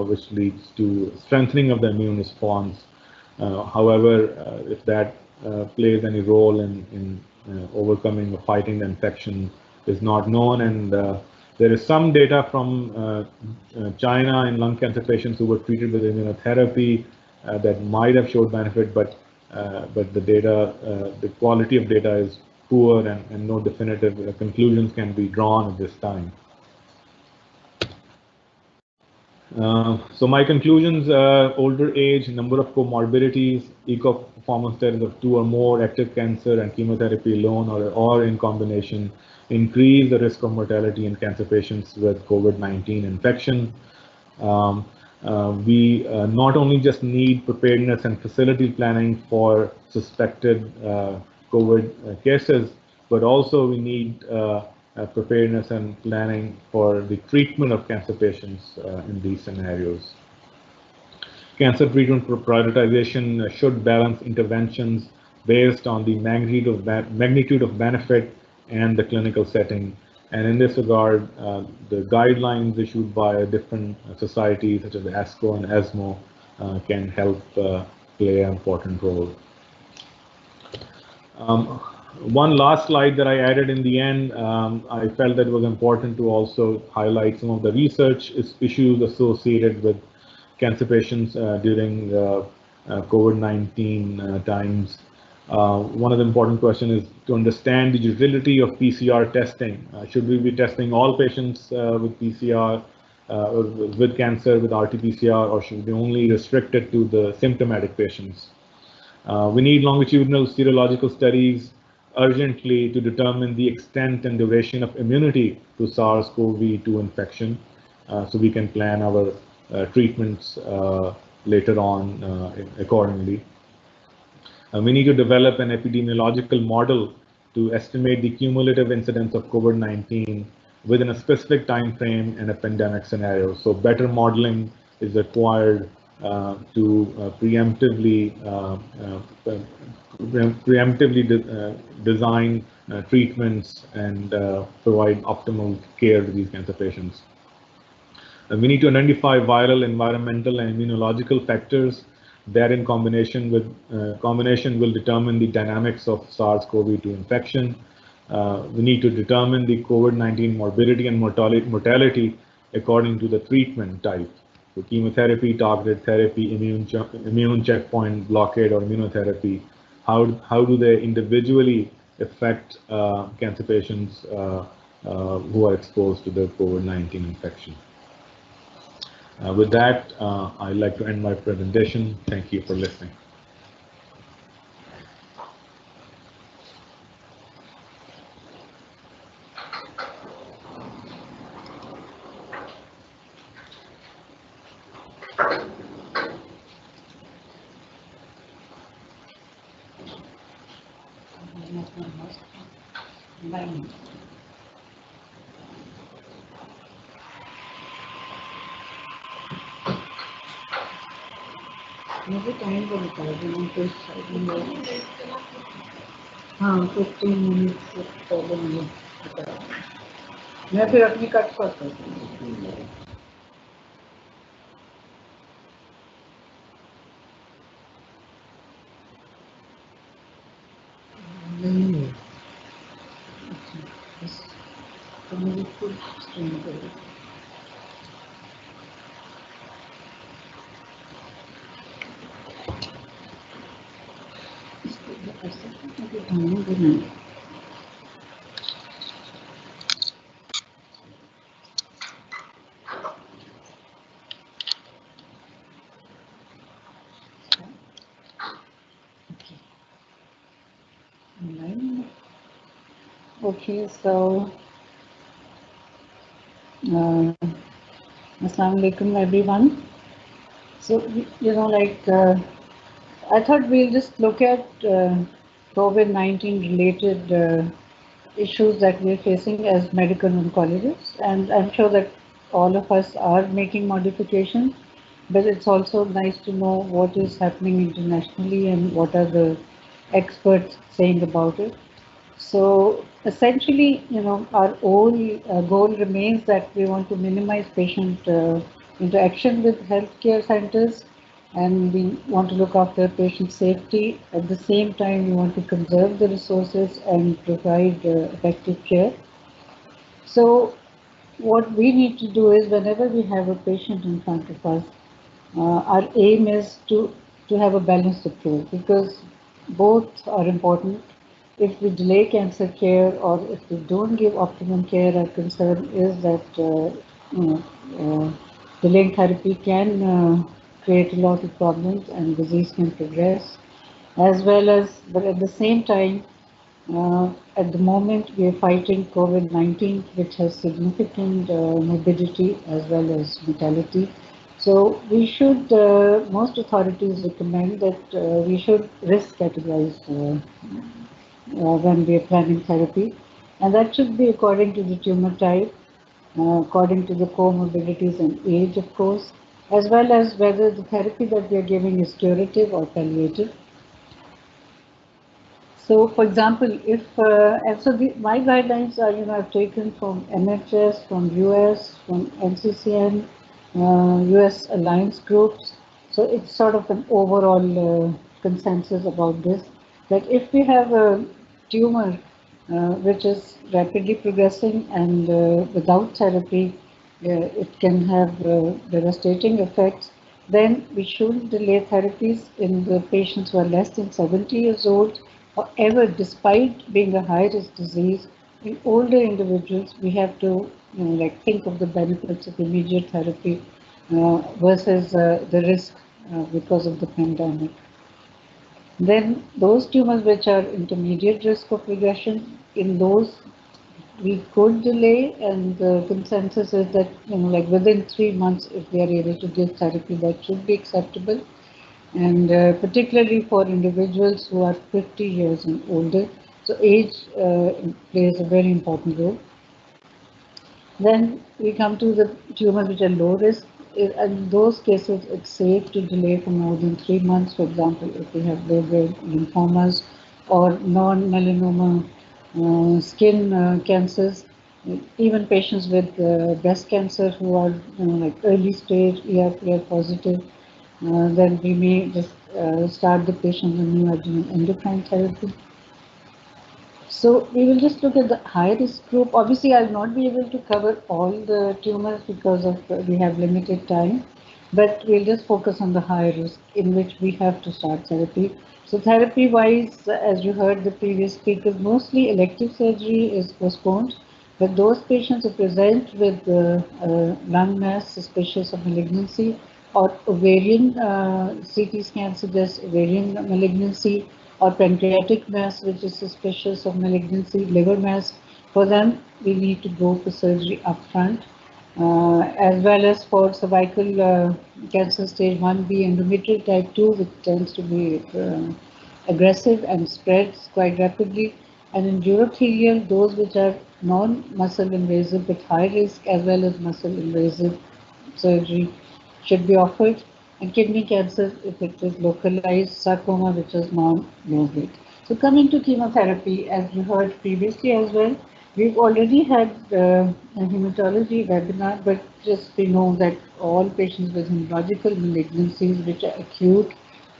Speaker 3: which leads to strengthening of the immune response. However, if that plays any role in overcoming or fighting the infection is not known, and there is some data from China in lung cancer patients who were treated with immunotherapy that might have showed benefit, but the data, the quality of data is poor, and no definitive conclusions can be drawn at this time. So my conclusions: older age, number of comorbidities, ECOG performance status of 2 or more, active cancer, and chemotherapy alone or in combination increase the risk of mortality in cancer patients with COVID-19 infection. We not only just need preparedness and facility planning for suspected COVID cases, but also we need preparedness and planning for the treatment of cancer patients in these scenarios. Cancer treatment prioritization should balance interventions based on the magnitude of benefit and the clinical setting. And in this regard, the guidelines issued by different societies such as ASCO and ESMO can help play an important role. One last slide that I added in the end, I felt that it was important to also highlight some of the research issues associated with cancer patients during COVID-19 times. One of the important questions is to understand the utility of PCR testing. Should we be testing all patients with PCR, with cancer, with RT-PCR, or should we only restrict it to the symptomatic patients? We need longitudinal serological studies urgently to determine the extent and duration of immunity to SARS-CoV-2 infection, so we can plan our treatments later on accordingly. We need to develop an epidemiological model to estimate the cumulative incidence of COVID-19 within a specific time frame and a pandemic scenario. So better modeling is required to preemptively design treatments and provide optimal care to these cancer patients. We need to identify viral, environmental, and immunological factors that, in combination will determine the dynamics of SARS-CoV-2 infection. We need to determine the COVID-19 morbidity and mortality according to the treatment type. So chemotherapy, targeted therapy, immune checkpoint blockade, or immunotherapy. How do they individually affect cancer patients who are exposed to the COVID-19 infection? With that, I'd like to end my presentation. Thank you for listening.
Speaker 4: मुझे time को बता देना कुछ हाँ 15 minute से पहले मुझे बता देना मैं फिर अपनी कट करता हूँ नहीं तो मुझे फुल स्क्रीन करो Okay, so Assalamu alaikum everyone. So I thought we'll just look at COVID-19 related issues that we're facing as medical oncologists, and I'm sure that all of us are making modifications, but it's also nice to know what is happening internationally and what are the experts saying about it. So essentially, our goal remains that we want to minimize patient interaction with healthcare centers, and we want to look after patient safety. At the same time, we want to conserve the resources and provide effective care. So what we need to do is, whenever we have a patient in front of us, our aim is to have a balanced approach, because both are important. If we delay cancer care or if we don't give optimum care, our concern is that delaying therapy can create a lot of problems and disease can progress, as well as, but at the same time, at the moment we are fighting COVID-19, which has significant morbidity as well as mortality. So we should, most authorities recommend that we should risk categorize when we are planning therapy, and that should be according to the tumor type, according to the comorbidities and age, of course, as well as whether the therapy that we are giving is curative or palliative. So, for example, if and so my guidelines are, I've taken from NHS, from US, from NCCN, US alliance groups. So it's sort of an overall consensus about this, that if we have a tumor which is rapidly progressing and without therapy, it can have devastating effects, then we should delay therapies in the patients who are less than 70 years old. However, despite being a high-risk disease, in older individuals, we have to think of the benefits of immediate therapy versus the risk because of the pandemic. Then those tumors which are intermediate risk of progression, in those we could delay, and the consensus is that within 3 months, if we are able to give therapy, that should be acceptable. And particularly for individuals who are 50 years and older, so age plays a very important role. Then we come to the tumors which are low risk, in those cases, it's safe to delay for more than 3 months. For example, if we have low-grade lymphomas or non-melanoma skin cancers, even patients with breast cancer who are like early stage ER positive, then we may just start the patient on neoadjuvant endocrine therapy. So we will just look at the high risk group. Obviously, I'll not be able to cover all the tumors because of we have limited time, but we'll just focus on the high risk in which we have to start therapy. So therapy-wise, as you heard the previous speakers, mostly elective surgery is postponed, but those patients who present with lung mass suspicious of malignancy or ovarian CT scan suggests ovarian malignancy, or pancreatic mass which is suspicious of malignancy, liver mass, for them we need to go for surgery upfront, as well as for cervical cancer stage 1B, endometrial type 2, which tends to be aggressive and spreads quite rapidly, and in urothelial, those which are non-muscle invasive but high risk, as well as muscle invasive surgery should be offered, and kidney cancer if it is localized, sarcoma which is non-low grade. So coming to chemotherapy, as you heard previously as well, we've already had a hematology webinar, but just we know that all patients with hematological malignancies which are acute,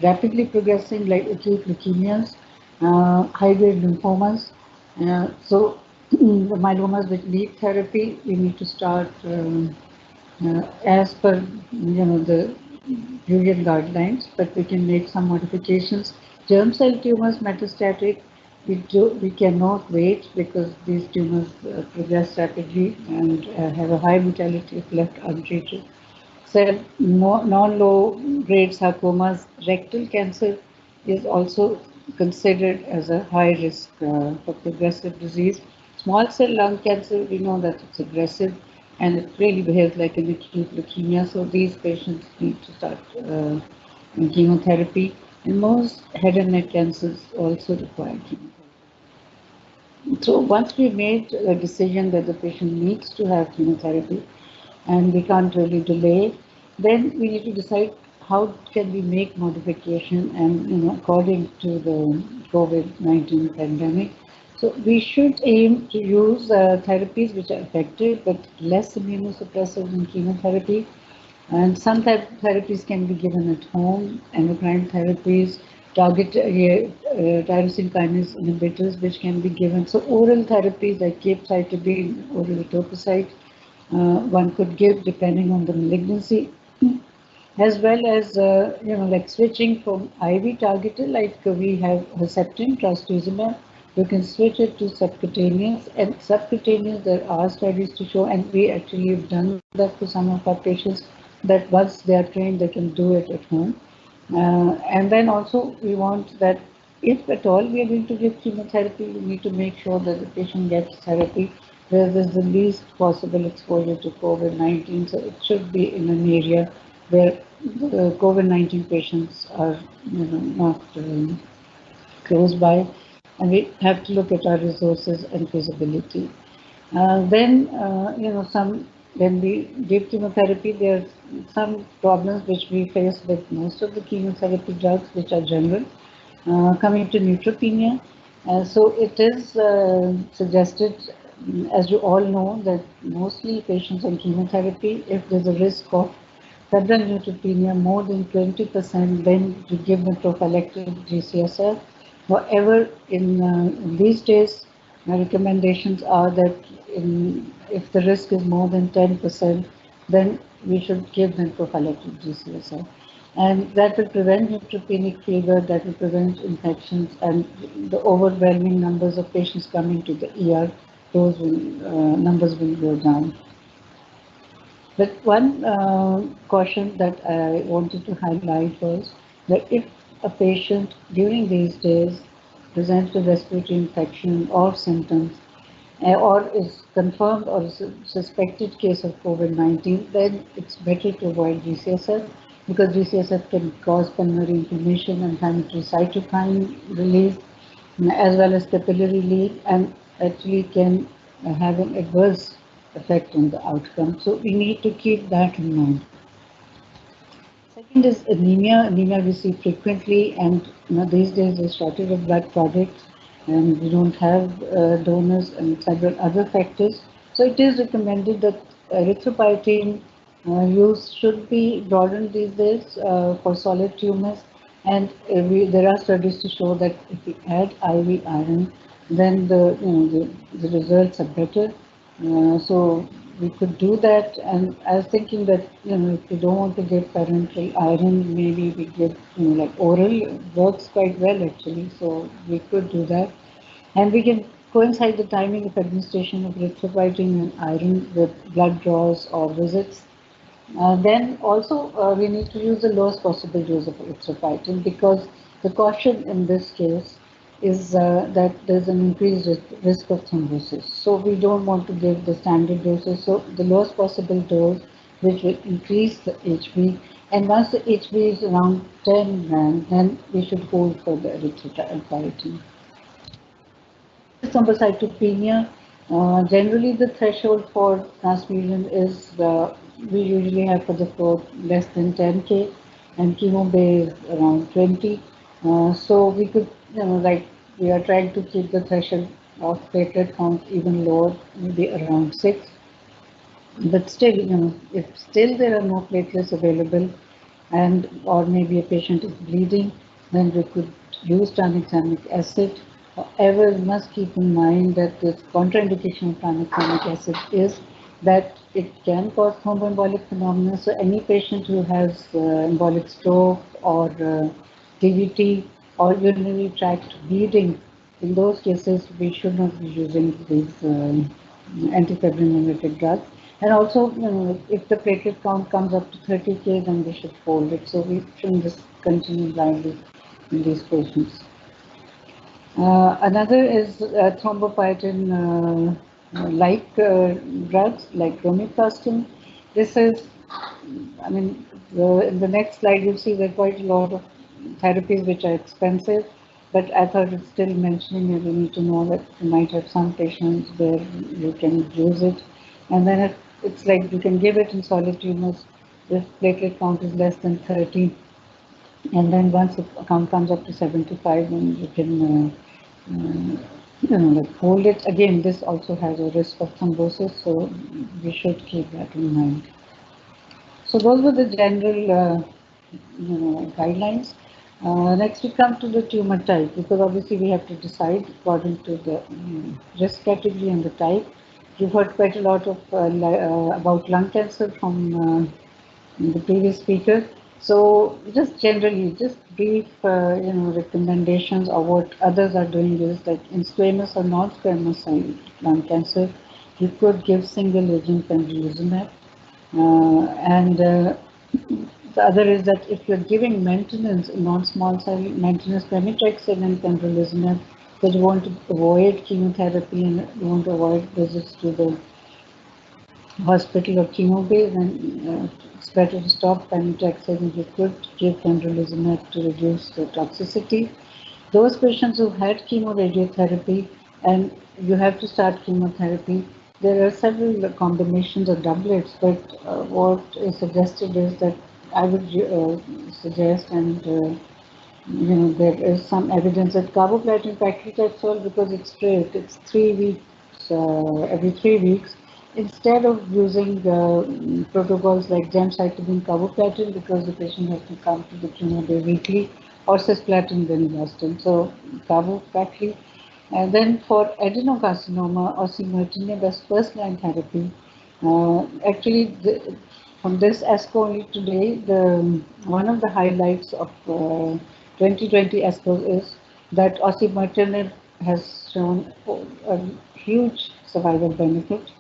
Speaker 4: rapidly progressing like acute leukemias, high-grade lymphomas, so the myelomas which need therapy, we need to start as per the usual guidelines, but we can make some modifications. Germ cell tumors metastatic, we cannot wait because these tumors progress rapidly and have a high mortality if left untreated. So non-low grade sarcomas, rectal cancer is also considered as a high risk for progressive disease. Small cell lung cancer, we know that it's aggressive and it really behaves like an acute leukemia, so these patients need to start chemotherapy, and most head and neck cancers also require chemotherapy. So once we made a decision that the patient needs to have chemotherapy and we can't really delay, then we need to decide how can we make modification and according to the COVID-19 pandemic. So we should aim to use therapies which are effective but less immunosuppressive than chemotherapy. And some therapies can be given at home, endocrine therapies, tyrosine kinase inhibitors which can be given. So oral therapies like capecitabine, oral etoposide, one could give depending on the malignancy, as well as like switching from IV targeted, like we have Herceptin, trastuzumab. You can switch it to subcutaneous, and subcutaneous there are studies to show, and we actually have done that for some of our patients, that once they are trained they can do it at home. And then also we want that if at all we are going to give chemotherapy, we need to make sure that the patient gets therapy where there's the least possible exposure to COVID-19. So it should be in an area where the COVID-19 patients are not close by, and we have to look at our resources and feasibility. Then when we give chemotherapy, there are some problems which we face with most of the chemotherapy drugs, which are general. Coming to neutropenia, so it is suggested, as you all know, that mostly patients on chemotherapy, if there's a risk of febrile neutropenia more than 20%, then you give them prophylactic GCSF. However, in these days, my recommendations are that if the risk is more than 10%, then we should give them prophylactic GCSF. And that will prevent neutropenic fever, that will prevent infections, and the overwhelming numbers of patients coming to the ER, those numbers will go down. But one caution that I wanted to highlight was that if a patient during these days presents with respiratory infection or symptoms, or is confirmed or is a suspected case of COVID-19, then it's better to avoid GCSF, because GCSF can cause pulmonary inflammation and inflammatory cytokine release, as well as capillary leak, and actually can have an adverse effect on the outcome. So we need to keep that in mind. Is anemia. Anemia we see frequently, and these days there's shortage of blood products, and we don't have donors and several other factors. So it is recommended that erythropoietin use should be broadened these days for solid tumors, and there are studies to show that if we add IV iron, then the results are better. So we could do that, and I was thinking that if we don't want to give parenteral iron, maybe we give like oral works quite well actually. So we could do that, and we can coincide the timing of administration of erythropoietin and iron with blood draws or visits. Then also we need to use the lowest possible dose of erythropoietin, because the caution in this case is that there's an increased risk of thrombosis. So we don't want to give the standard doses. So the lowest possible dose, which will increase the HB, and once the HB is around 10 grams, then we should hold for the erythropoietin. Thrombocytopenia, generally the threshold for transfusion is we usually have for the floor less than 10K, and chemo bay is around 20. So we could, like we are trying to keep the threshold of platelet count even lower, maybe around 6. But still, if still there are no platelets available, and or maybe a patient is bleeding, then we could use tranexamic acid. However, we must keep in mind that this contraindication of tranexamic acid is that it can cause thromboembolic phenomena. So any patient who has embolic stroke or DVT or urinary tract bleeding, in those cases we should not be using these antifibrinolytic drugs. And also, if the platelet count comes up to 30K, then we should hold it. So we shouldn't just continue blindly in these patients. Another is thrombopoietin like drugs like romiflostin. This is, I mean, in the next slide you'll see there are quite a lot of therapies which are expensive, but I thought it's still mentioning that we need to know that you might have some patients where you can use it, and then it's like you can give it in solid tumors if platelet count is less than 30, and then once the count comes up to 75, then you can like hold it. Again, this also has a risk of thrombosis, so we should keep that in mind. So those were the general guidelines. Next we come to the tumor type, because obviously we have to decide according to the risk category and the type. You've heard quite a lot of about lung cancer from the previous speaker. So just generally, just brief recommendations of what others are doing is that in squamous or non-squamous cell lung cancer, you could give single agent pembrolizumab, and the other is that if you're giving maintenance in non-small cell maintenance pemetrexed and pembrolizumab, because you want to avoid chemotherapy and you want to avoid visits to the hospital or chemo bay, then it's better to stop pemetrexed, and you could give pembrolizumab to reduce the toxicity. Those patients who had chemoradiotherapy and you have to start chemotherapy, there are several combinations of doublets, but what is suggested is that I would suggest, and there is some evidence that carboplatin paclitaxel, because it's straight, it's 3 weeks, every 3 weeks, instead of using protocols like gemcitabine carboplatin, because the patient has to come to the chemo day weekly, or cisplatin bendamustine. So carbopacli. And then for adenocarcinoma, osimertinib as first-line therapy. Actually, from this ASCO only today, one of the highlights of 2020 ASCO is that osimertinib has shown a huge survival benefit.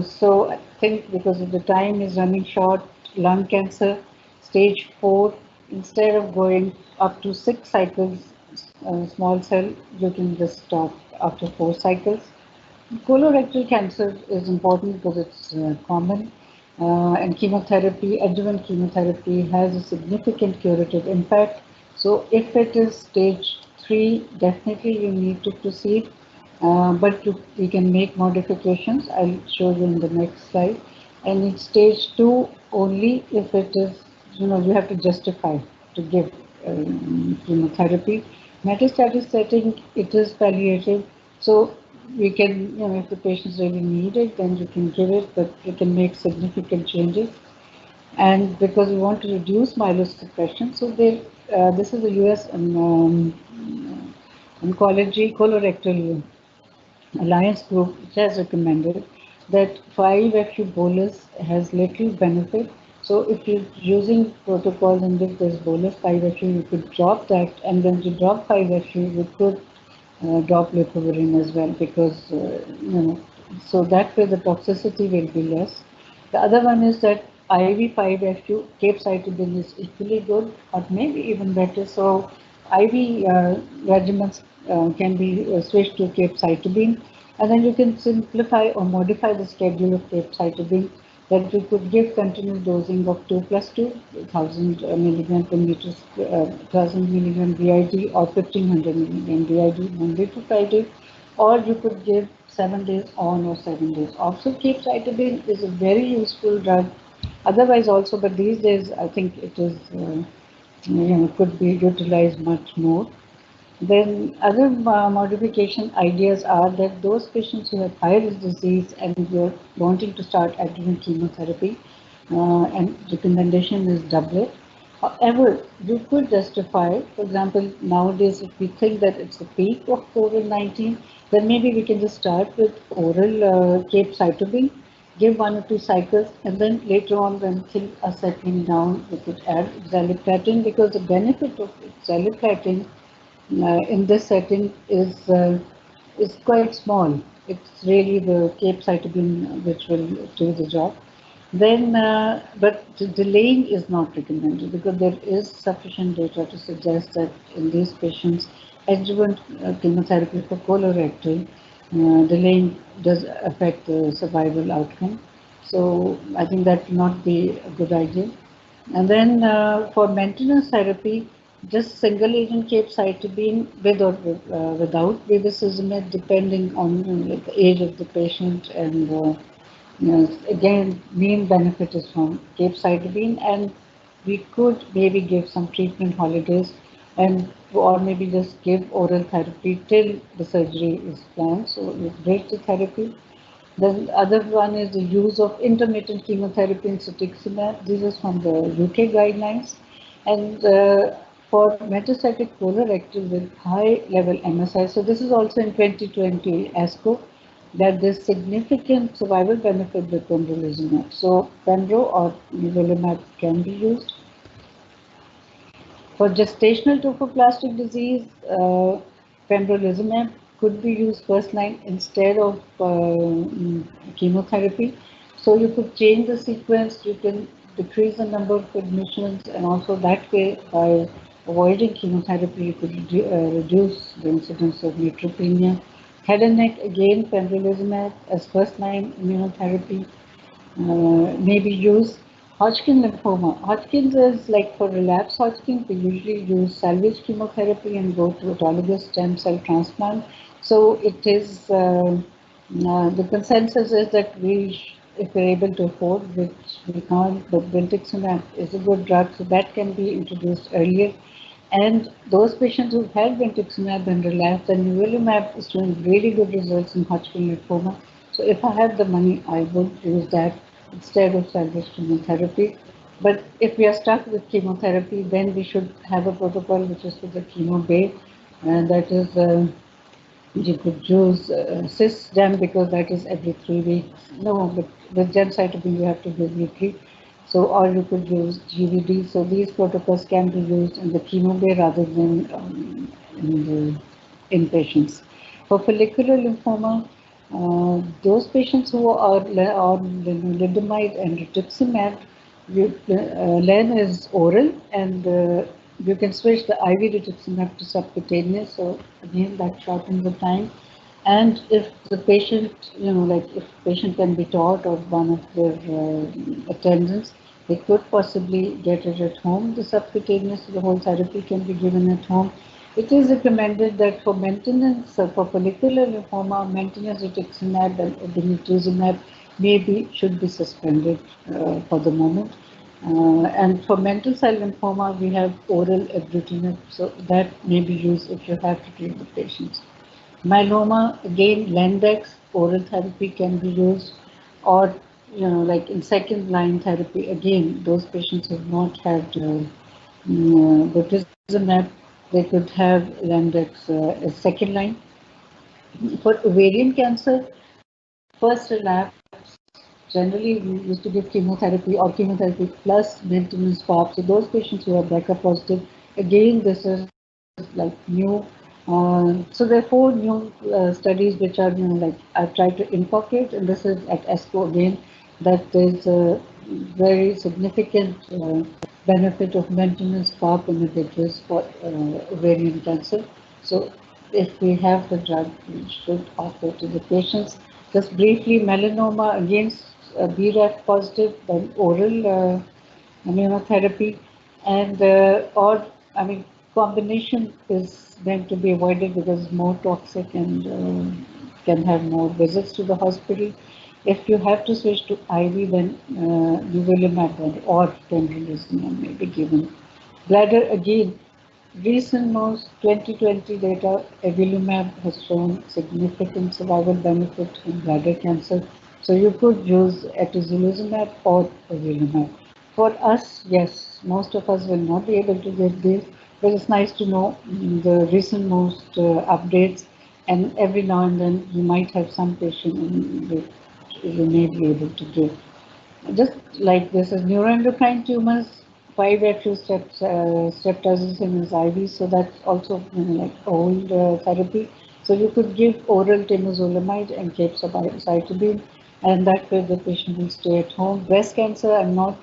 Speaker 4: So I think because of the time is running short, lung cancer, stage 4, instead of going up to 6 cycles, small cell, you can just stop after 4 cycles. Colorectal cancer is important because it's common, and chemotherapy, adjuvant chemotherapy, has a significant curative impact. So if it is stage 3, definitely you need to proceed, but we can make modifications. I'll show you in the next slide. And in stage 2, only if it is you have to justify to give chemotherapy. Metastatic setting, it is palliative, so we can, if the patients really need it, then you can give it, but you can make significant changes. And because we want to reduce myelosuppression, so this is the US Oncology Colorectal Alliance group, which has recommended that 5-FU bolus has little benefit. So if you're using protocols and if there's bolus 5-FU, you could drop that, and then to drop 5-FU, you could drop leucovorin as well, because so that way the toxicity will be less. The other one is that IV 5-FU capecitabine is equally good, or maybe even better. So IV regimens can be switched to capecitabine, and then you can simplify or modify the schedule of capecitabine, that we could give continuous dosing of 2 plus 2, 1000 milligram per meter, 1000 milligram BID or 1500 milligram BID Monday to Friday, or you could give 7 days on or 7 days off. So capecitabine is a very useful drug. Otherwise also, but these days I think it is, could be utilized much more. Then other modification ideas are that those patients who have high-risk disease and you're wanting to start adjuvant chemotherapy, and recommendation is doublet. However, you could justify, for example, nowadays if we think that it's the peak of COVID-19, then maybe we can just start with oral capecitabine, give 1 or 2 cycles, and then later on when things are settling down, we could add oxaliplatin, because the benefit of oxaliplatin in this setting is quite small. It's really the capecitabine which will do the job. Then, but delaying is not recommended, because there is sufficient data to suggest that in these patients, adjuvant chemotherapy for colorectal, delaying does affect the survival outcome. So I think that would not be a good idea. And then for maintenance therapy, just single agent capecitabine with or without bevacizumab, depending on the age of the patient, and again, main benefit is from capecitabine, and we could maybe give some treatment holidays, and or maybe just give oral therapy till the surgery is planned. So you break the therapy. The other one is the use of intermittent chemotherapy and cetuximab. This is from the UK guidelines. And for metastatic colorectal with high level MSI, so this is also in 2020 ASCO, that there's significant survival benefit with pembrolizumab. So pembro or nivolumab can be used. For gestational trophoblastic disease, pembrolizumab could be used first line instead of chemotherapy. So you could change the sequence, you can decrease the number of admissions, and also that way, by avoiding chemotherapy, you could reduce the incidence of neutropenia. Head and neck, again, pembrolizumab as first line immunotherapy may be used. Hodgkin lymphoma. Hodgkin's is like for relapse Hodgkin, we usually use salvage chemotherapy and go to autologous stem cell transplant. So it is, the consensus is that if we're able to afford, which we can't, but brentuximab is a good drug, so that can be introduced earlier. And those patients who've had brentuximab and relapsed, then nivolumab is showing really good results in Hodgkin lymphoma. So if I have the money, I would use that instead of salvage chemotherapy. But if we are stuck with chemotherapy, then we should have a protocol which is with the chemo bay, and that is you could use cis-gem, because that is every 3 weeks. No, but with gemcitabine you have to give weekly. So, or you could use GVD. So these protocols can be used in the chemo bay rather than in the inpatients. For follicular lymphoma, those patients who are on lenalidomide and rituximab, len is oral, and you can switch the IV rituximab to subcutaneous. So again, that shortens the time. And if the patient, if patient can be taught or one of their attendants, they could possibly get it at home. The subcutaneous, the whole therapy can be given at home. It is recommended that for maintenance, for follicular lymphoma, maintenance rituximab and obinutuzumab should be suspended for the moment. And for mantle cell lymphoma, we have oral ibrutinib, so that may be used if you have to treat the patients. Myeloma, again, Lendex, oral therapy can be used, or like in second line therapy, again, those patients have not had bevacizumab, they could have Lendex as second line. For ovarian cancer, first relapse, generally we used to give chemotherapy or chemotherapy plus maintenance PARP. So those patients who are BRCA positive, again, this is like new. So there are 4 new studies which are like I've tried to incorporate, and this is at ESCO again, that there's a very significant benefit of maintenance PARP inhibitors for ovarian cancer. So if we have the drug, we should offer to the patients. Just briefly, melanoma against BRAF positive, then oral immunotherapy, and or I mean combination is meant to be avoided because it's more toxic and can have more visits to the hospital. If you have to switch to IV, then nivolumab or pembrolizumab may be given. Bladder again. Recent most 2020 data, avelumab has shown significant survival benefit in bladder cancer. So you could use atezolizumab or avelumab. For us, yes, most of us will not be able to get this, but it's nice to know the recent most updates, and every now and then you might have some patient that you may be able to give. Just like this is neuroendocrine tumors, 5-FU streptozotocin is IV, so that's also like old therapy. So you could give oral temozolomide and capecitabine, and that way the patient will stay at home. Breast cancer, I'm not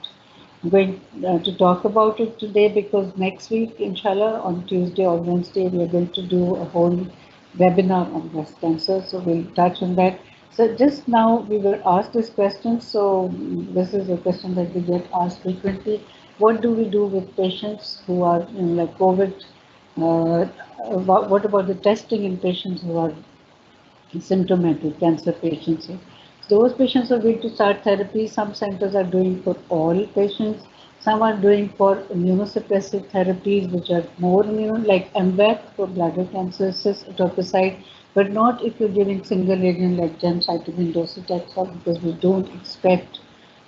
Speaker 4: going to talk about it today because next week, inshallah, on Tuesday or Wednesday, we are going to do a whole webinar on breast cancer, so we'll touch on that. So just now we were asked this question, so this is a question that we get asked frequently. What do we do with patients who are like COVID? What about the testing in patients who are symptomatic cancer patients? Those patients are going to start therapy. Some centers are doing for all patients. Some are doing for immunosuppressive therapies, which are more like MVAC for bladder cancer, cis-etoposide, but not if you're giving single agent like gemcitabine, docetaxel, because we don't expect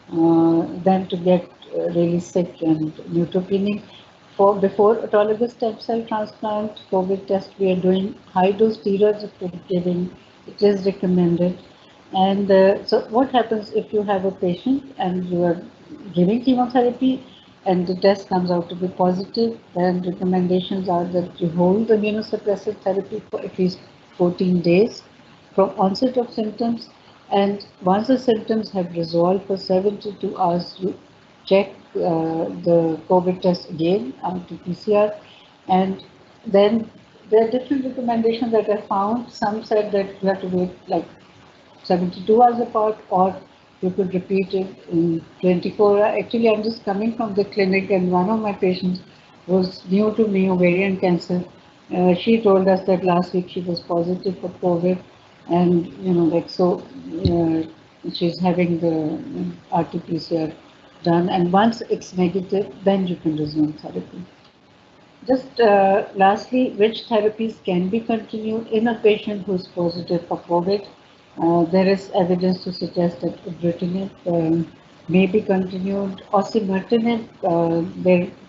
Speaker 4: them to get really sick and neutropenic. For before autologous stem cell transplant, COVID test, we are doing high dose steroids if we're giving, it is recommended. And so what happens if you have a patient and you are giving chemotherapy and the test comes out to be positive, then recommendations are that you hold the immunosuppressive therapy for at least 14 days from onset of symptoms, and once the symptoms have resolved for 72 hours, you check the COVID test again, RT-PCR, and then there are different recommendations that I found. Some said that you have to wait like 72 hours apart, or you could repeat it in 24 hours. Actually, I'm just coming from the clinic, and one of my patients was new to me, ovarian cancer. She told us that last week she was positive for COVID, and like so, she's having the RT-PCR done, and once it's negative, then you can resume therapy. Just lastly, which therapies can be continued in a patient who is positive for COVID? There is evidence to suggest that ibrutinib may be continued. Osimertinib,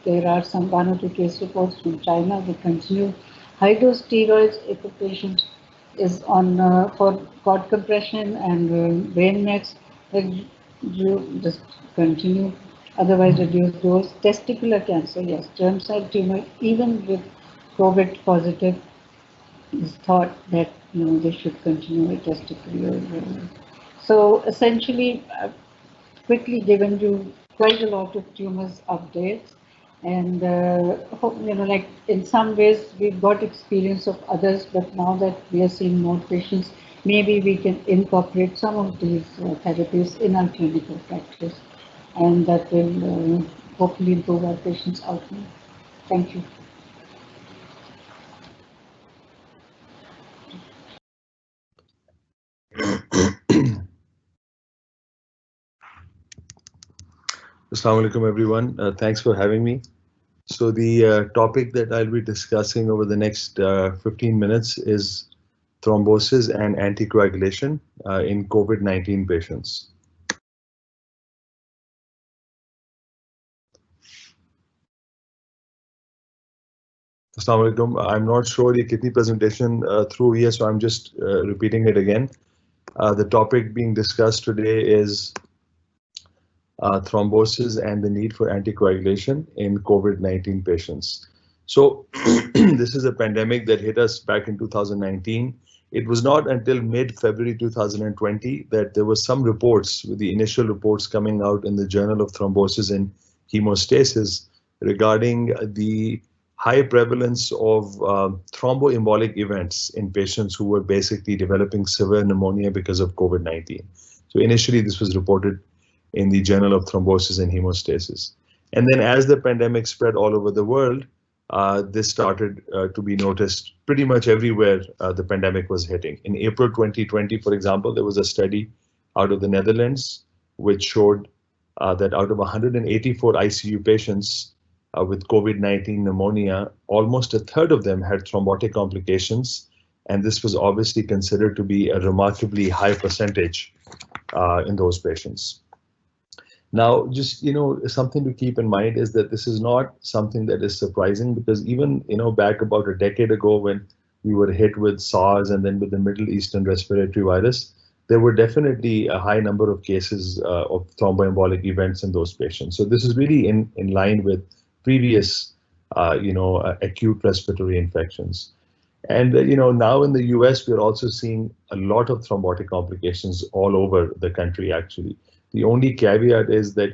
Speaker 4: there are some 1 or 2 case reports from China. They continue high dose steroids if a patient is on for cord compression and brain mets. Then you just continue. Otherwise, reduce dose. Testicular cancer, yes, germ cell tumor, even with COVID positive, is thought that they should continue with testicular. So essentially, quickly given you quite a lot of tumors updates, and like in some ways we've got experience of others, but now that we are seeing more patients, maybe we can incorporate some of these therapies in our clinical practice, and that will hopefully improve our patients' outcome. Thank you.
Speaker 5: Assalamu alaikum, everyone. Thanks for having me. So the topic that I'll be discussing over the next 15 minutes is thrombosis and anticoagulation in COVID-19 patients. Assalamu alaikum. I'm not sure the kidney presentation through here, so I'm just repeating it again. The topic being discussed today is thrombosis and the need for anticoagulation in COVID-19 patients. So this is a pandemic that hit us back in 2019. It was not until mid-February 2020 that there were some reports, with the initial reports coming out in the Journal of Thrombosis and Hemostasis, regarding the high prevalence of thromboembolic events in patients who were basically developing severe pneumonia because of COVID-19. So initially this was reported in the Journal of Thrombosis and Hemostasis. And then as the pandemic spread all over the world, this started to be noticed pretty much everywhere the pandemic was hitting. In April 2020, for example, there was a study out of the Netherlands which showed that out of 184 ICU patients with COVID-19 pneumonia, almost a third of them had thrombotic complications. And this was obviously considered to be a remarkably high percentage in those patients. Now, just, something to keep in mind is that this is not something that is surprising, because even, back about a decade ago when we were hit with SARS and then with the Middle Eastern respiratory virus, there were definitely a high number of cases of thromboembolic events in those patients. So this is really in line with previous, acute respiratory infections. And, now in the US, we're also seeing a lot of thrombotic complications all over the country, actually. The only caveat is that,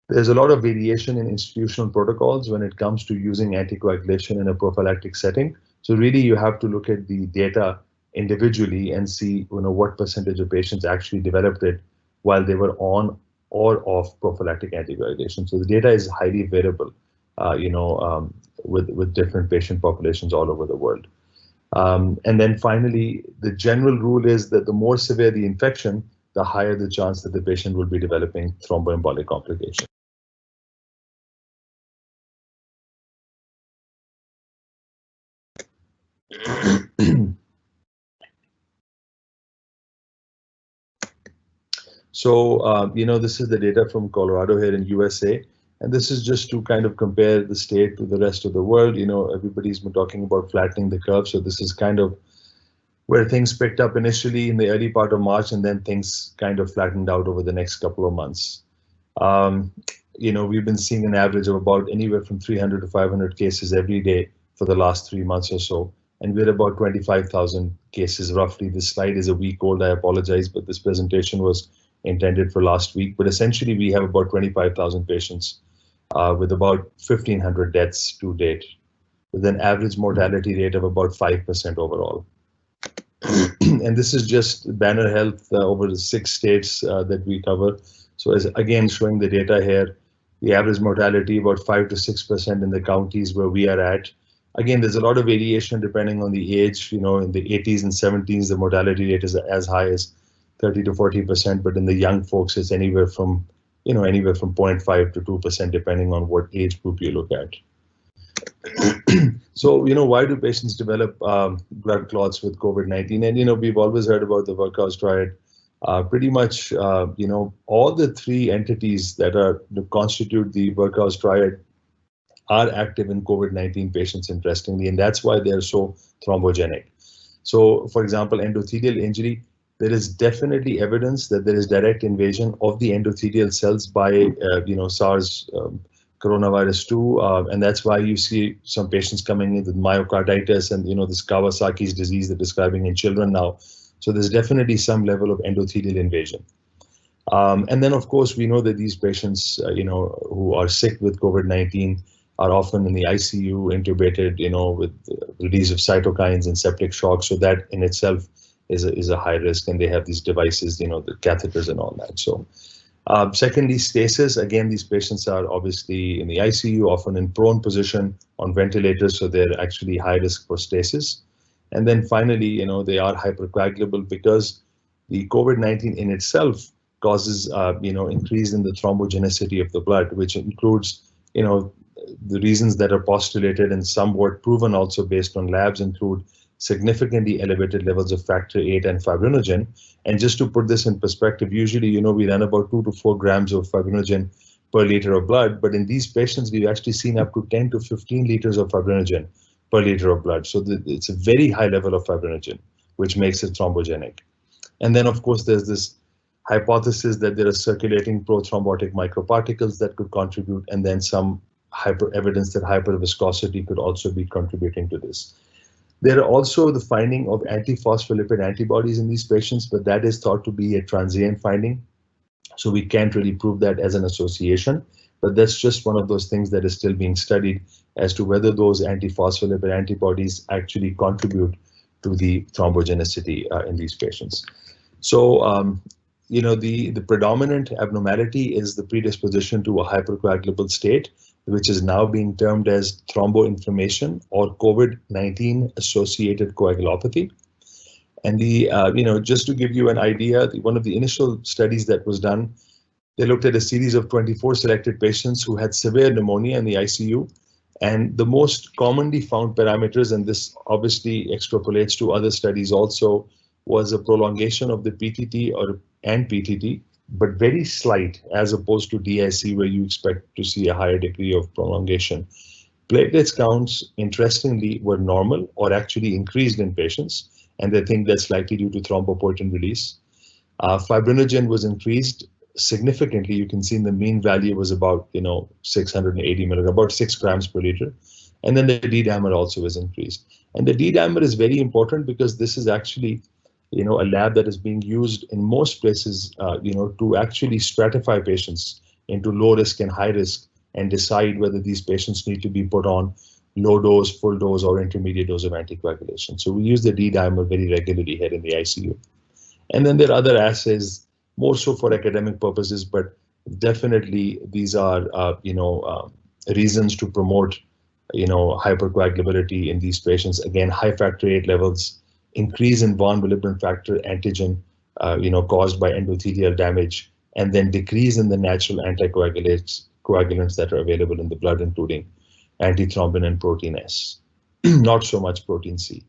Speaker 5: there's a lot of variation in institutional protocols when it comes to using anticoagulation in a prophylactic setting. So really, you have to look at the data individually and see, what percentage of patients actually developed it while they were on or off prophylactic anticoagulation. So the data is highly variable, with different patient populations all over the world. And then finally, the general rule is that the more severe the infection, the higher the chance that the patient will be developing thromboembolic complications. So, this is the data from Colorado here in USA. And this is just to kind of compare the state to the rest of the world. Everybody's been talking about flattening the curve. So this is kind of where things picked up initially in the early part of March, and then things kind of flattened out over the next couple of months. We've been seeing an average of about anywhere from 300 to 500 cases every day for the last 3 months or so. And we're about 25,000 cases roughly. This slide is a week old, I apologize, but this presentation was intended for last week. But essentially, we have about 25,000 patients with about 1,500 deaths to date, with an average mortality rate of about 5% overall. And this is just Banner Health over the 6 states that we cover. So as again, showing the data here, the average mortality about 5 to 6% in the counties where we are at. Again, there's a lot of variation depending on the age. In the 80s and 70s, the mortality rate is as high as 30 to 40%, but in the young folks, it's anywhere from 0.5 to 2%, depending on what age group you look at. So, why do patients develop blood clots with COVID-19? And, we've always heard about the workhouse triad. Pretty much, all the 3 entities that constitute the workhouse triad are active in COVID-19 patients, interestingly, and that's why they're so thrombogenic. So, for example, endothelial injury, there is definitely evidence that there is direct invasion of the endothelial cells by, SARS coronavirus 2, and that's why you see some patients coming in with myocarditis and, this Kawasaki's disease they're describing in children now. So there's definitely some level of endothelial invasion. And then, of course, we know that these patients, who are sick with COVID-19 are often in the ICU, intubated, with release of cytokines and septic shock. So that in itself is a high risk, and they have these devices, the catheters and all that. So secondly, stasis. Again, these patients are obviously in the ICU, often in prone position on ventilators, so they're actually high risk for stasis. And then finally, they are hypercoagulable because the COVID-19 in itself causes, increase in the thrombogenicity of the blood, which includes, the reasons that are postulated and somewhat proven also based on labs include significantly elevated levels of factor VIII and fibrinogen. And just to put this in perspective, usually, we run about 2 to 4 grams of fibrinogen per liter of blood, but in these patients, we've actually seen up to 10 to 15 liters of fibrinogen per liter of blood. So it's a very high level of fibrinogen, which makes it thrombogenic. And then, of course, there's this hypothesis that there are circulating prothrombotic microparticles that could contribute, and then some evidence that hyperviscosity could also be contributing to this. There are also the finding of antiphospholipid antibodies in these patients, but that is thought to be a transient finding. So we can't really prove that as an association, but that's just one of those things that is still being studied as to whether those antiphospholipid antibodies actually contribute to the thrombogenicity in these patients. So, the predominant abnormality is the predisposition to a hypercoagulable state, which is now being termed as thromboinflammation or COVID-19 associated coagulopathy. And just to give you an idea, one of the initial studies that was done, they looked at a series of 24 selected patients who had severe pneumonia in the ICU. And the most commonly found parameters, and this obviously extrapolates to other studies also, was a prolongation of the PTT and PTT, but very slight as opposed to DIC, where you expect to see a higher degree of prolongation. Platelets counts, interestingly, were normal or actually increased in patients, and they think that's likely due to thrombopoietin release. Fibrinogen was increased significantly. You can see in the mean value was about 680 milligrams, about 6 grams per liter. And then the D-dimer also was increased. And the D-dimer is very important because this is actually a lab that is being used in most places, to actually stratify patients into low risk and high risk and decide whether these patients need to be put on low dose, full dose, or intermediate dose of anticoagulation. So we use the D-dimer very regularly here in the ICU. And then there are other assays, more so for academic purposes, but definitely these are, reasons to promote, hypercoagulability in these patients. Again, high factor VIII levels, increase in von Willebrand factor antigen, caused by endothelial damage, and then decrease in the natural anticoagulants that are available in the blood, including antithrombin and protein S, not so much protein C.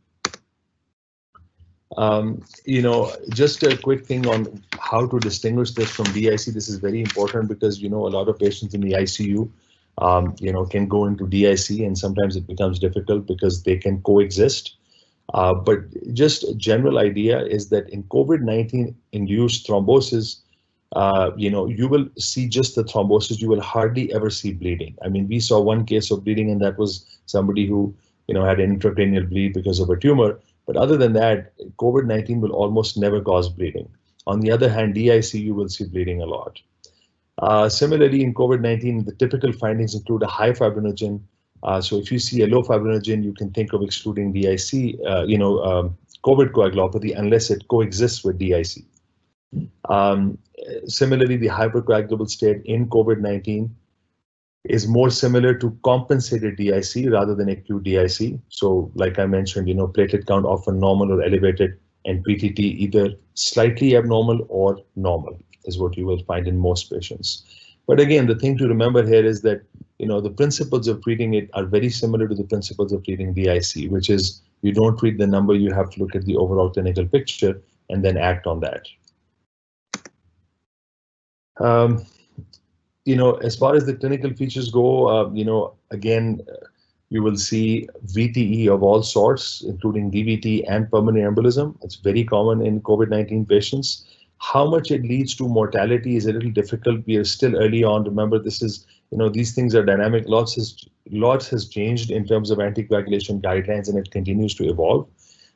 Speaker 5: Just a quick thing on how to distinguish this from DIC. This is very important because, a lot of patients in the ICU, can go into DIC, and sometimes it becomes difficult because they can coexist. But just a general idea is that in COVID-19 induced thrombosis, you will see just the thrombosis. You will hardly ever see bleeding. I mean, we saw one case of bleeding, and that was somebody who, had an intracranial bleed because of a tumor. But other than that, COVID-19 will almost never cause bleeding. On the other hand, DIC, you will see bleeding a lot. Similarly, in COVID-19, the typical findings include a high fibrinogen. So if you see a low fibrinogen, you can think of excluding DIC, COVID coagulopathy, unless it coexists with DIC. Similarly, the hypercoagulable state in COVID-19 is more similar to compensated DIC rather than acute DIC. So like I mentioned, platelet count often normal or elevated, and PTT either slightly abnormal or normal is what you will find in most patients. But again, the thing to remember here is that, the principles of treating it are very similar to the principles of treating DIC, which is you don't treat the number, you have to look at the overall clinical picture and then act on that. As far as the clinical features go, again, you will see VTE of all sorts, including DVT and pulmonary embolism. It's very common in COVID-19 patients. How much it leads to mortality is a little difficult. We are still early on. Remember, this is, these things are dynamic. Lots has changed in terms of anticoagulation guidelines, and it continues to evolve.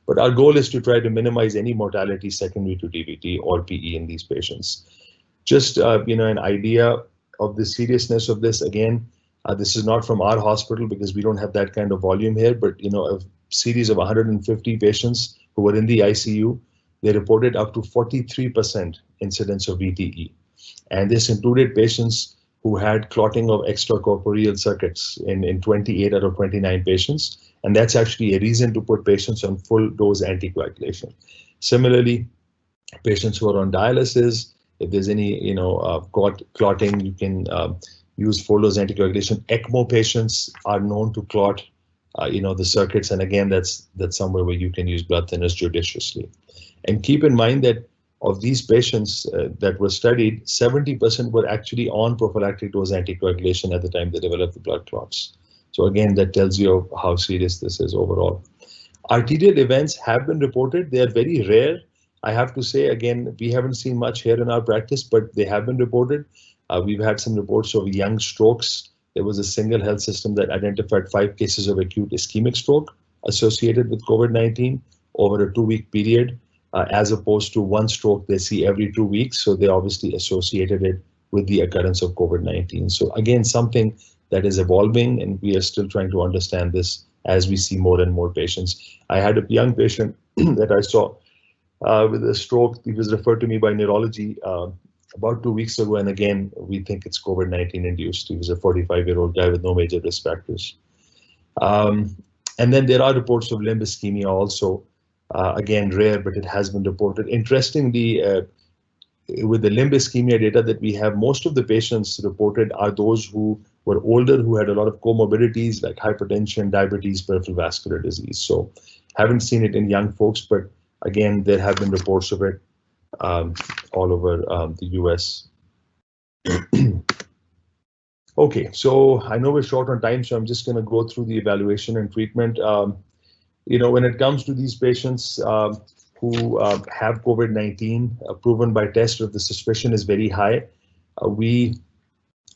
Speaker 5: But our goal is to try to minimize any mortality secondary to DVT or PE in these patients. Just, an idea of the seriousness of this. Again, this is not from our hospital because we don't have that kind of volume here, but, a series of 150 patients who were in the ICU, they reported up to 43% incidence of VTE. And this included patients who had clotting of extracorporeal circuits in 28 out of 29 patients. And that's actually a reason to put patients on full dose anticoagulation. Similarly, patients who are on dialysis, If there's any, clotting, you can use full-dose anticoagulation. ECMO patients are known to clot, the circuits, and again, that's somewhere where you can use blood thinners judiciously. And keep in mind that of these patients that were studied, 70% were actually on prophylactic dose anticoagulation at the time they developed the blood clots. So again, that tells you how serious this is overall. Arterial events have been reported. They are very rare. I have to say, again, we haven't seen much here in our practice, but they have been reported. We've had some reports of young strokes. There was a single health system that identified 5 cases of acute ischemic stroke associated with COVID-19 over a 2-week period, as opposed to 1 stroke they see every 2 weeks. So they obviously associated it with the occurrence of COVID-19. So again, something that is evolving, and we are still trying to understand this as we see more and more patients. I had a young patient that I saw with a stroke. He was referred to me by neurology about 2 weeks ago, and again, we think it's COVID-19 induced. He was a 45-year-old guy with no major risk factors. And then there are reports of limb ischemia also. Again, rare, but it has been reported. Interestingly, with the limb ischemia data that we have, most of the patients reported are those who were older, who had a lot of comorbidities like hypertension, diabetes, peripheral vascular disease. So haven't seen it in young folks, but again, there have been reports of it all over the US. Okay, so I know we're short on time, so I'm just going to go through the evaluation and treatment. When it comes to these patients who have COVID-19 proven by test, or if the suspicion is very high, we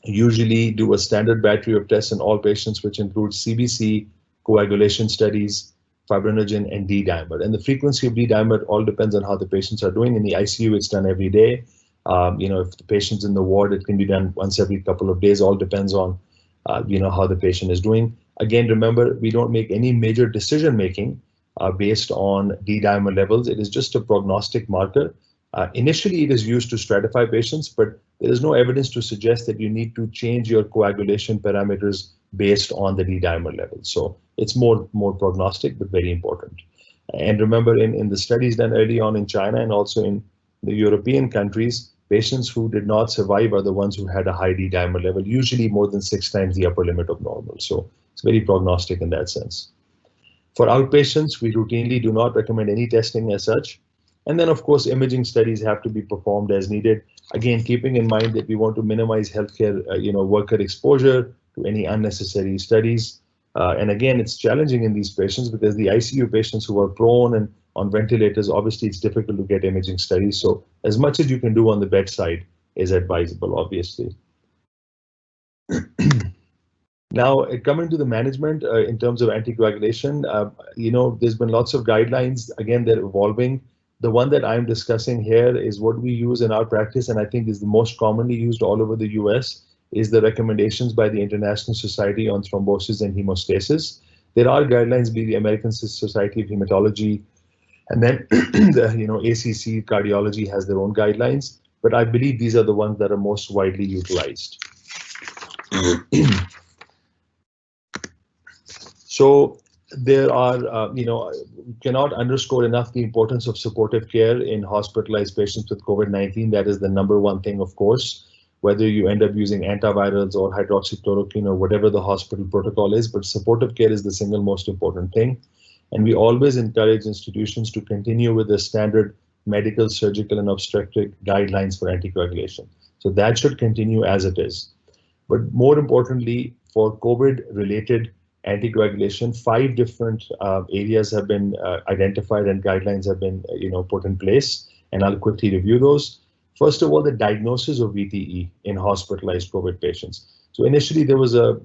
Speaker 5: usually do a standard battery of tests in all patients, which includes CBC, coagulation studies, fibrinogen, and D-dimer. And the frequency of D-dimer all depends on how the patients are doing. In the ICU, it's done every day. If the patient's in the ward, it can be done once every couple of days. All depends on, how the patient is doing. Again, remember, we don't make any major decision-making based on D-dimer levels. It is just a prognostic marker. Initially, it is used to stratify patients, but there is no evidence to suggest that you need to change your coagulation parameters based on the D-dimer level. So it's more prognostic, but very important. And remember, in the studies done early on in China and also in the European countries, patients who did not survive are the ones who had a high D-dimer level, usually more than 6 times the upper limit of normal. So it's very prognostic in that sense. For outpatients, we routinely do not recommend any testing as such. And then, of course, imaging studies have to be performed as needed. Again, keeping in mind that we want to minimize healthcare, worker exposure to any unnecessary studies. And again, it's challenging in these patients because the ICU patients who are prone and on ventilators, obviously it's difficult to get imaging studies. So as much as you can do on the bedside is advisable, obviously. Now, coming to the management in terms of anticoagulation, there's been lots of guidelines. Again, they're evolving. The one that I'm discussing here is what we use in our practice, and I think is the most commonly used all over the US, is the recommendations by the International Society on Thrombosis and Hemostasis. There are guidelines by the American Society of Hematology, and then the ACC Cardiology has their own guidelines, but I believe these are the ones that are most widely utilized. So there are, cannot underscore enough the importance of supportive care in hospitalized patients with COVID-19. That is the #1 thing, of course, whether you end up using antivirals or hydroxychloroquine or whatever the hospital protocol is, but supportive care is the single most important thing. And we always encourage institutions to continue with the standard medical, surgical, and obstetric guidelines for anticoagulation. So that should continue as it is. But more importantly, for COVID-related anticoagulation, 5 different areas have been identified and guidelines have been put in place, and I'll quickly review those. First of all, the diagnosis of VTE in hospitalized COVID patients. So initially there was a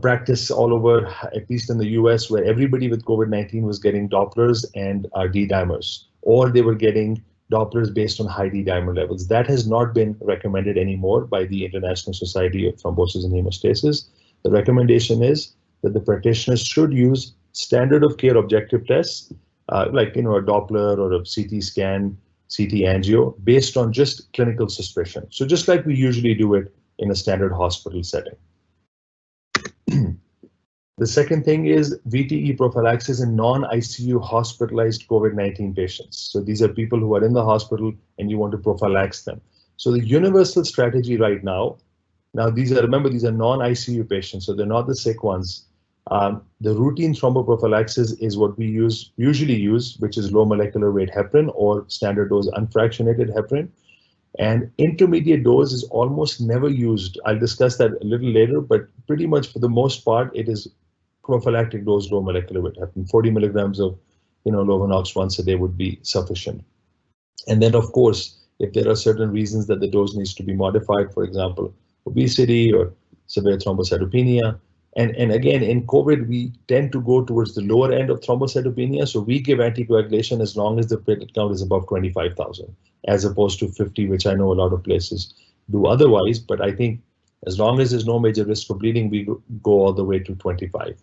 Speaker 5: practice all over, at least in the US, where everybody with COVID-19 was getting Dopplers and D-dimers, or they were getting Dopplers based on high D-dimer levels. That has not been recommended anymore by the International Society of Thrombosis and Hemostasis. The recommendation is that the practitioners should use standard of care objective tests, like a Doppler or a CT scan, CT angio, based on just clinical suspicion. So just like we usually do it in a standard hospital setting. The second thing is VTE prophylaxis in non-ICU hospitalized COVID-19 patients. So these are people who are in the hospital and you want to prophylax them. So the universal strategy right now these are, remember, these are non-ICU patients, so they're not the sick ones. The routine thromboprophylaxis is what we usually use, which is low molecular weight heparin or standard dose unfractionated heparin. And intermediate dose is almost never used. I'll discuss that a little later, but pretty much for the most part, it is prophylactic dose low molecular weight heparin. 40 milligrams of Lovenox once a day would be sufficient. And then, of course, if there are certain reasons that the dose needs to be modified, for example, obesity or severe thrombocytopenia. And again, in COVID, we tend to go towards the lower end of thrombocytopenia. So we give anticoagulation as long as the platelet count is above 25,000, as opposed to 50, which I know a lot of places do otherwise. But I think as long as there's no major risk of bleeding, we go all the way to 25.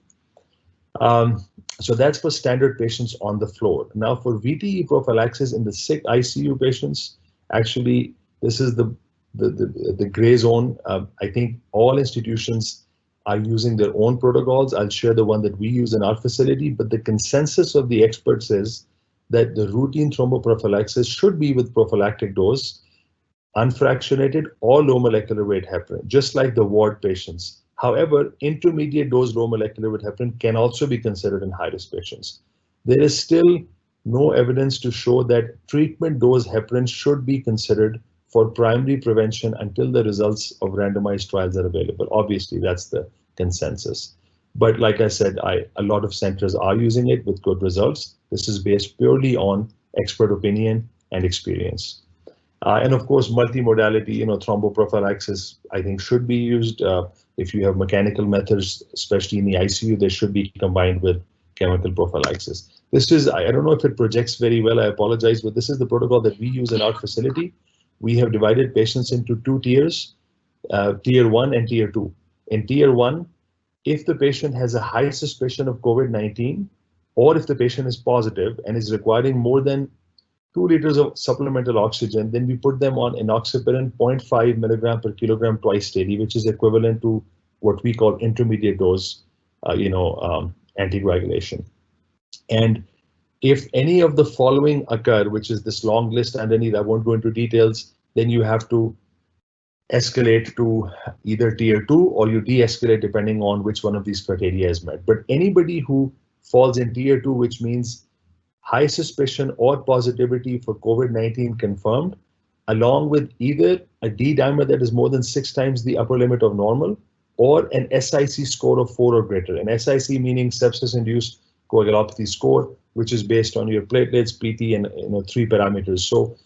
Speaker 5: So that's for standard patients on the floor. Now for VTE prophylaxis in the sick ICU patients, actually, this is the gray zone. I think all institutions are using their own protocols. I'll share the one that we use in our facility, but the consensus of the experts is that the routine thromboprophylaxis should be with prophylactic dose, unfractionated or low molecular weight heparin, just like the ward patients. However, intermediate dose low molecular weight heparin can also be considered in high-risk patients. There is still no evidence to show that treatment dose heparin should be considered for primary prevention until the results of randomized trials are available. Obviously, that's the consensus. But like I said, a lot of centers are using it with good results. This is based purely on expert opinion and experience. And of course, multimodality, thromboprophylaxis, I think should be used. If you have mechanical methods, especially in the ICU, they should be combined with chemical prophylaxis. This is, I don't know if it projects very well, I apologize, but this is the protocol that we use in our facility. We have divided patients into two tiers, tier 1 and tier 2. In tier 1, if the patient has a high suspicion of COVID-19, or if the patient is positive and is requiring more than 2 liters of supplemental oxygen, then we put them on enoxaparin 0.5 milligram per kilogram twice daily, which is equivalent to what we call intermediate dose, anticoagulation. And if any of the following occur, which is this long list underneath, I won't go into details, then you have to escalate to either tier 2 or you de-escalate depending on which one of these criteria is met. But anybody who falls in tier 2, which means high suspicion or positivity for COVID-19 confirmed, along with either a D-dimer that is more than 6 times the upper limit of normal, or an SIC score of 4 or greater. An SIC meaning sepsis-induced coagulopathy score, which is based on your platelets, PT, and 3 parameters. So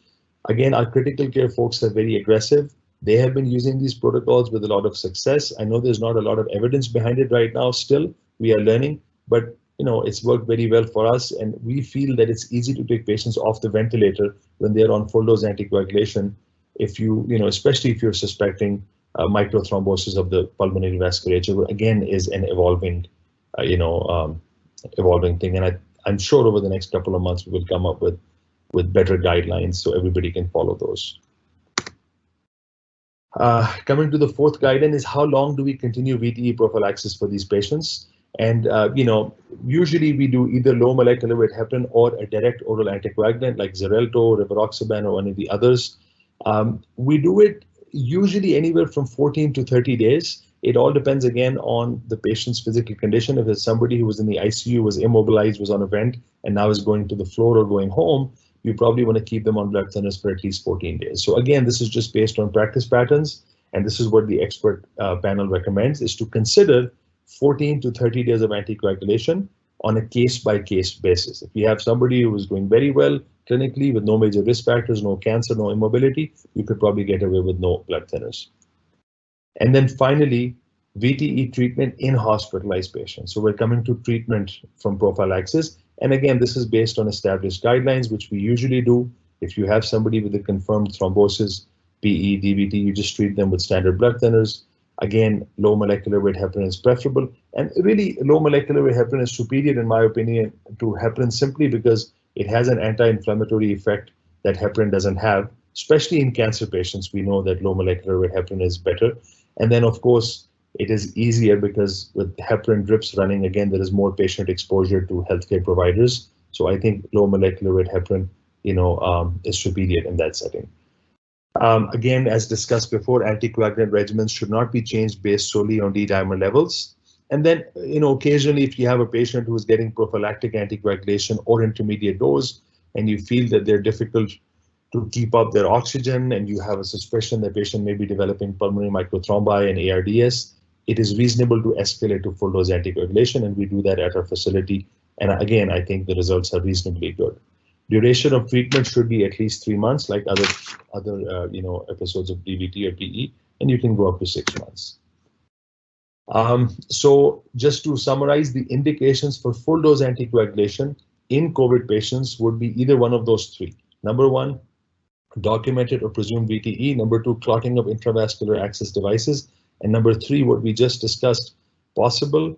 Speaker 5: again, our critical care folks are very aggressive. They have been using these protocols with a lot of success. I know there's not a lot of evidence behind it right now still. We are learning, but it's worked very well for us, and we feel that it's easy to take patients off the ventilator when they're on full dose anticoagulation. If especially if you're suspecting microthrombosis of the pulmonary vasculature, again, is an evolving, evolving thing. And I'm sure over the next couple of months we will come up with better guidelines so everybody can follow those. Coming to the fourth guideline is how long do we continue VTE prophylaxis for these patients? And usually we do either low molecular weight heparin or a direct oral anticoagulant like Xarelto, Rivaroxaban, or one of the others. We do it usually anywhere from 14 to 30 days. It all depends again on the patient's physical condition. If it's somebody who was in the ICU, was immobilized, was on a vent, and now is going to the floor or going home, you probably want to keep them on blood thinners for at least 14 days. So again, this is just based on practice patterns, and this is what the expert panel recommends, is to consider 14 to 30 days of anticoagulation on a case-by-case basis. If you have somebody who is doing very well clinically with no major risk factors, no cancer, no immobility, you could probably get away with no blood thinners. And then finally, VTE treatment in hospitalized patients. So we're coming to treatment from prophylaxis. And again, this is based on established guidelines, which we usually do. If you have somebody with a confirmed thrombosis, PE, DVT, you just treat them with standard blood thinners. Again, low molecular weight heparin is preferable. And really, low molecular weight heparin is superior, in my opinion, to heparin simply because it has an anti-inflammatory effect that heparin doesn't have, especially in cancer patients. We know that low molecular weight heparin is better. And then, of course, It is easier because with heparin drips running, again, there is more patient exposure to healthcare providers. So I think low molecular weight heparin, is superior in that setting. Again, as discussed before, anticoagulant regimens should not be changed based solely on D-dimer levels. And then, occasionally, if you have a patient who is getting prophylactic anticoagulation or intermediate dose, and you feel that they're difficult to keep up their oxygen, and you have a suspicion the patient may be developing pulmonary microthrombi and ARDS, it is reasonable to escalate to full dose anticoagulation, and we do that at our facility. And again, I think the results are reasonably good. Duration of treatment should be at least 3 months, like other episodes of DVT or PE, and you can go up to 6 months. So just to summarize, the indications for full dose anticoagulation in COVID patients would be either one of those three. Number one, documented or presumed VTE. Number two, clotting of intravascular access devices. And number three, what we just discussed, possible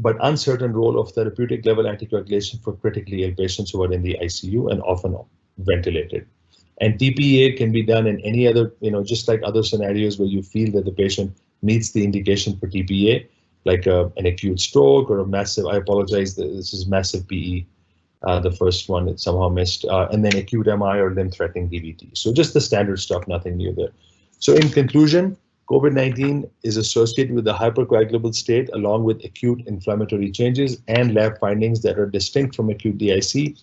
Speaker 5: but uncertain role of therapeutic level anticoagulation for critically ill patients who are in the ICU and often ventilated. And TPA can be done in any other, just like other scenarios where you feel that the patient meets the indication for TPA, like an acute stroke or a massive, I apologize, this is massive PE, the first one that somehow missed, and then acute MI or limb-threatening DVT. So just the standard stuff, nothing new there. So in conclusion, COVID-19 is associated with a hypercoagulable state along with acute inflammatory changes and lab findings that are distinct from acute DIC.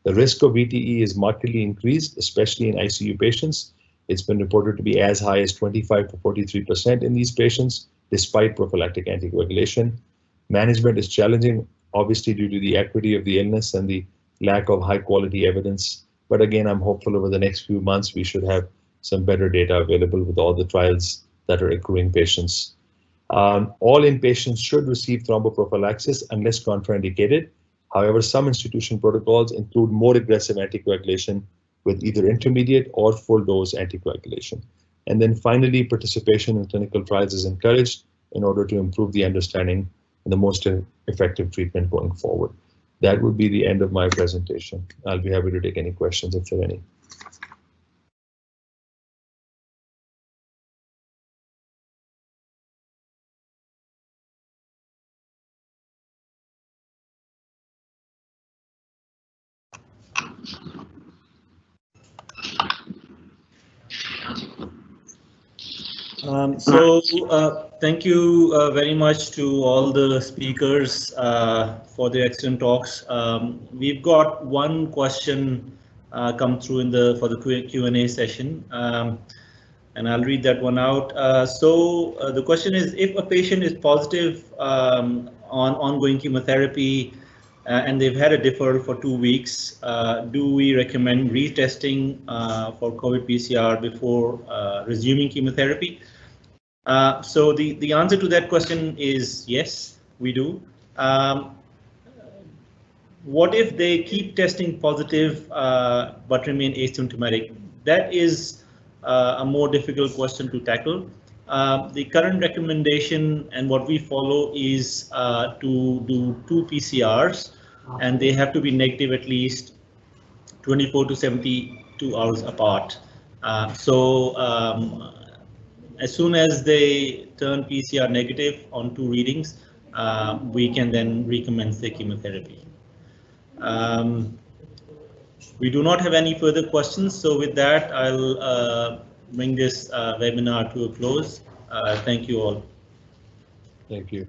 Speaker 5: The risk of VTE is markedly increased, especially in ICU patients. It's been reported to be as high as 25 to 43% in these patients, despite prophylactic anticoagulation. Management is challenging, obviously due to the equity of the illness and the lack of high quality evidence. But again, I'm hopeful over the next few months, we should have some better data available with all the trials that are accruing patients. All inpatients should receive thromboprophylaxis unless contraindicated. However, some institution protocols include more aggressive anticoagulation with either intermediate or full dose anticoagulation. And then finally, participation in clinical trials is encouraged in order to improve the understanding and the most effective treatment going forward. That would be the end of my presentation. I'll be happy to take any questions if there are any.
Speaker 1: Thank you very much to all the speakers for their excellent talks. We've got one question come through for the Q&A session, and I'll read that one out. The question is, if a patient is positive on ongoing chemotherapy and they've had a deferral for 2 weeks, do we recommend retesting for COVID PCR before resuming chemotherapy? So the answer to that question is yes, we do. What if they keep testing positive but remain asymptomatic? That is a more difficult question to tackle. The current recommendation and what we follow is to do 2 PCRs, and they have to be negative at least 24 to 72 hours apart. As soon as they turn PCR negative on 2 readings, we can then recommence the chemotherapy. We do not have any further questions, so with that, I'll bring this webinar to a close. Thank you all.
Speaker 5: Thank you.